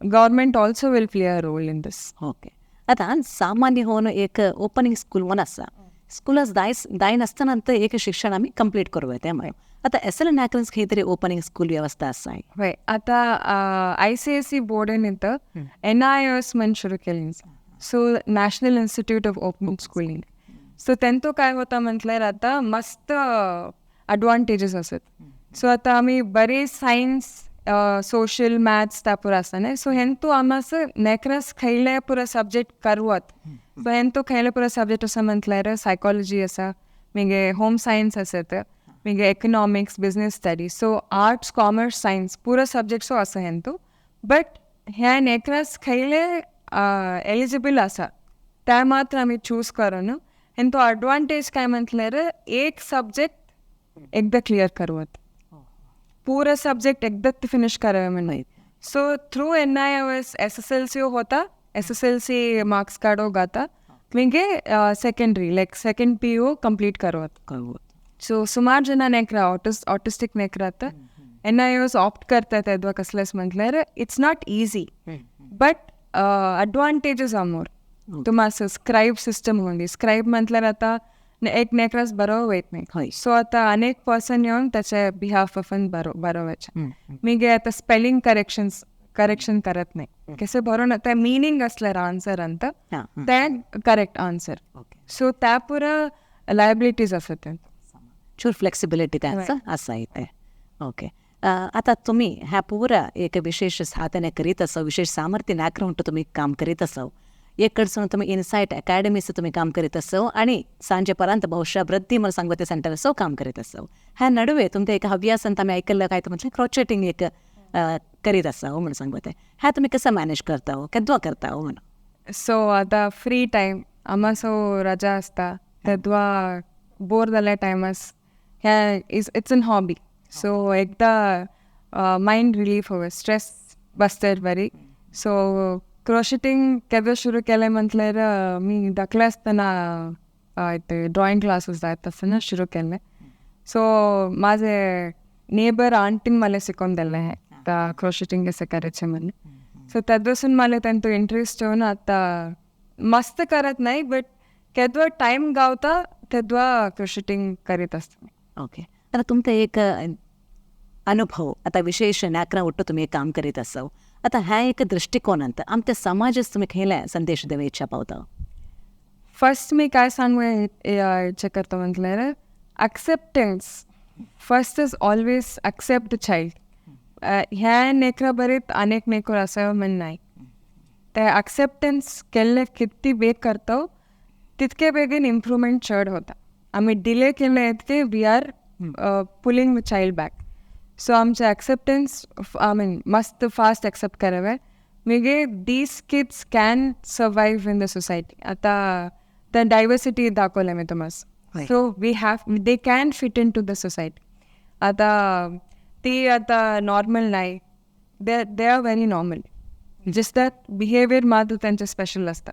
government also will play a role in this. Okay. आता सामान्य होऊन एक ओपनिंग स्कूल म्हणून आसा, स्कूलच दाय नासतना एक शिक्षण आम्ही कंप्लीट करूं येते म्हणून. आता एसएल नेकरांस खंय तरी ओपनिंग स्कूल व्यवस्था आसाय? हय. आता ICSE बोर्डान इथं NIOS म्हणून सुरू केलें, so national institute of open schooling. So तेंचो काय होता म्हटल्यार आता मस्त एडवांटेजीस असत. सो आता आमी बरे सायन्स, सोशल, मॅथ्स त्या पुरा आसा न्ही, सो हेंतू आमास नेकरांस खयले पुरा सब्जेक्ट करवत. सो हेंतू खयले पुरा सब्जेक्ट आसा म्हटल्यार सायकॉलॉजी आसा, मागीर होम सायन्स आसत, मागीर economics, business studies. So arts, commerce, science पुरा सब्जेक्ट्सो आसा हेंतू. बट ह्या नेकरांस खयले एलिजिबल आसा त्या मात्र आमी चूज करून हेंतू एडवांटेज काय म्हटल्यार एक सब्जेक्ट एकदा क्लियर करवत, पूरा सब्जेक्ट एकदाच फिनिश करावे म्हणून. सो थ्रू NIOS SSLC होता, SSLC मार्क्स काढो गाता, मागीर सेकंडरी लायक सेकंड PU कंप्लीट करवत. सो सुमार जनां नेकरा ऑटिस्टिक नेकरात NIOS ऑप्ट करतात येदवा कसलेच म्हटल्यार it's not easy, but advantages are more. तुम्हाला स्क्राईब सिस्टम होऊन स्क्राईब म्हटल्यार आता एक नेकरास बरो वयत नाही, सो आता अनेक पर्सन येऊन त्याच्या बिहाफ ऑफन बरोवचे. मागीर आता स्पेलिंग करेक्शन करत नाही, कसे बरोवन आता मिनींग असल्यार आन्सर अंत ते करेक्ट आन्सर. सो त्या पुरा लायबिलिटीज आसत, चूर फ्लेक्सिबिलिटी त्यांचं आसा इथे. ओके. आता तुम्ही ह्या पुरा एक विशेष साधने करीत असो, विशेष सामर्थ्य नेकरां तुम्ही काम करीत असो, एक कडसून तुम्ही इनसाइट अकॅडमीचं तुम्ही काम करीत असो आणि सांजेपर्यंत बहुशा वृद्धी मला सांगते सेंटर असो काम करीत असो. ह्या नಡುವೆ तुमचं एक हव्यास ಅಂತ आम्ही ऐकलं काय तर म्हटलं क्रोचेटिंग एक करीत असावं म्हणून सांगते. ह्या तुम्ही कसं मॅनेज करता हो, केद्वा करता हो म्हणून? सो आता फ्री टायम आमासो रजा असता तेद्वा बोर जाल्या टायमास ह्या इट्स एन हॉबी. सो एकदा माइंड रिलीफ हवे, स्ट्रेस बसते बरी. सो क्रोशेटिंग केव्हा सुरू केलें म्हटल्यार मी धाकलें आसतना ड्रॉइंग क्लासेस जायत आसतना सुरू केलें. सो माझे नेबर आंटीन मला शिकून दिलें हें क्रोशेटिंग कशें करायचें म्हणून. सो तेदसून मला तेंचो इंटरेस्ट येवन आतां मस्त करत नाही, बट केदवा टायम गावता तेदवा क्रोशेटिंग करीत आसता. ओके. आता तुमचं एक अनुभव आता विशेष नेकरां उट्ट तुम्ही काम करीत असाव, आता ह्या एक दृष्टिकोनांत आमच्या समाजाच तुम्ही खयले संदेश देऊ इच्छा पावता? फर्स्ट मी काय सांगू इच्छा करता म्हटल्यार acceptance. First is always accept the child. ह्या नेकरा बरीत अनेक नेकर असावं म्हण नाही, ते एक्सेप्टन्स केल्ले किती बेग करता तितके बेगीन इम्प्रूवमेंट चड होता. आम्ही डिले केले इतके we are pulling the child back. So आमचे ॲक्सेप्टन्स मस्त फास्ट एक्सेप्ट करावे म्हणजे these kids can survive in the society. आता त्या डायवर्सिटी दाखवलं मी तुम्हाला. So we have they can fit in to the society. आता ती आता नॉर्मल नाही, they are very normal, just that behaviour मात्र त्यांचे स्पेशल असतात.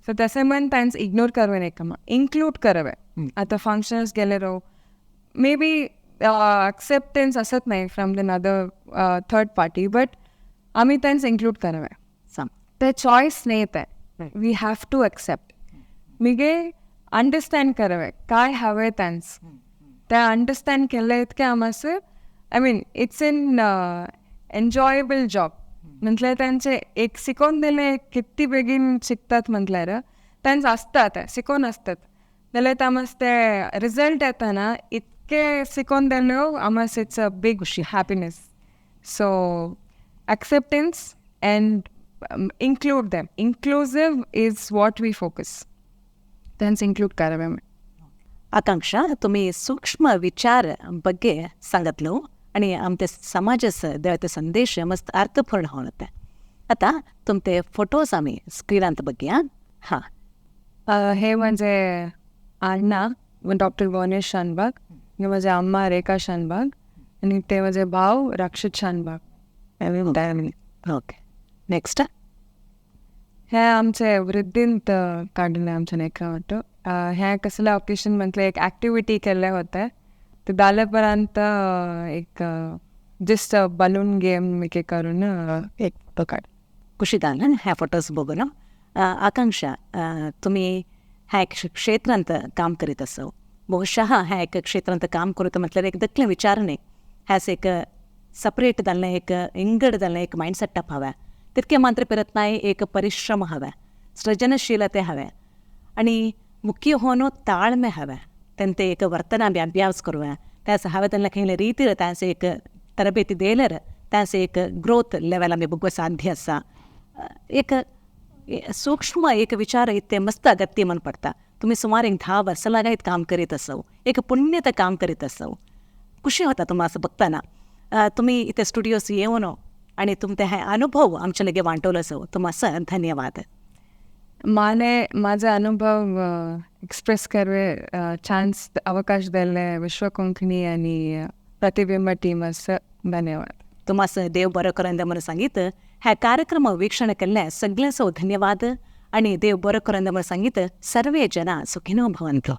सो तसे मन त्यांचं इग्नोर करावे नाही का, मग इन्क्लूड करावे. आता फंक्शन्स गेले राहू मे बी ॲक्सेप्टन्स असत नाही from the other third party, but आम्ही त्यांचं इन्क्लूड करावे. ते चॉईस नाही येत आहे, वी हॅव टू ॲक्सेप्ट. मिगे अंडरस्टँड करावे काय हवं त्यांचं. त्या अंडरस्टँड केलं इतके आम्हाला इट्स इन एन्जॉयबल जॉब. म्हटलं त्यांचे एक शिकवून दिले किती बेगीन शिकतात म्हटल्यार त्यांचं असतात शिकवून असतात जाल्यार त्यामुळे ते रिझल्ट येता ना इतके शिकवून दिलो आम्हाला it's a big happiness. So acceptance and include them. Inclusive is what we focus. Then include करावे. आकांक्षा, तुम्ही सूक्ष्म विचार ಬಗ್ಗೆ सांगितलो आणि आमच्या समाजाचं देवाचे संदेश मस्त अर्थपूर्ण होते. आता तुमचे फोटोज आम्ही स्क्रीनांत बघूया. हां, हे माझे अण्णा डॉक्टर गणेश शानभाग, हे माझे अम्मा रेखा शानभाग आणि ते माझे भाऊ रक्षित शानभाग. ओके. नेक्स्ट हे आमचे वृद्धींत काढले आमच्या नेका वाटतं. ह्या कसलं ऑकेशन म्हटलं एक ॲक्टिव्हिटी केले होते ते झाल्यापर्यंत एक जस्ट बलून गेम मी करून एक फोटो काढ खुशी झालं ह्या फोटोज बघून. आकांक्षा, तुम्ही ह्या एक क्षेत्रांत काम करीत असो, बहुशः ह्या एक क्षेत्रांत काम करत म्हटल्यार एक दखले विचारणे ह्याच एक सपरेट जाल्लें एक इंगड जाल्लें एक मायंड सेटअप हवं. तितके मात्र परत नाही एक परिश्रम हवे, सृजनशीलते हवे आणि मुख्य होनो ताळमे हवे. त्यांचे एक वर्तन आम्ही अभ्यास करूया, त्याचं हवं त्यांना काही रीतीर त्याचं एक तरबेती दिल्यार त्याचं एक ग्रोथ लेवल आम्ही बघू साध्य असा. एक सूक्ष्म एक विचार इतके मस्त अगत्य मन पडता. तुम्ही सुमार एक 10 वर्ष लागायत काम करीत असो, एक पुण्यत काम करीत असो. खुशी होता तुम्हाला असं बघताना. तुम्ही इथे स्टुडिओस येऊन आणि तुमचे हे अनुभव आमच्या लगे वाटवलं असो, तुम्हाला धन्यवाद. माझा अनुभव एक्सप्रेस करवे चान्स अवकाश दिले विश्व कोंकणी आणि प्रतिबिंब टीम असं धन्यवाद. तुम्हाला देव बरं करून म्हणून सांगितलं. ह्या कार्यक्रम वीक्षण केल्या सगळ्यांसो धन्यवाद आणि देव बरं करून म्हणून सांगितलं. सर्वे जना सुखिनो भवन्तु.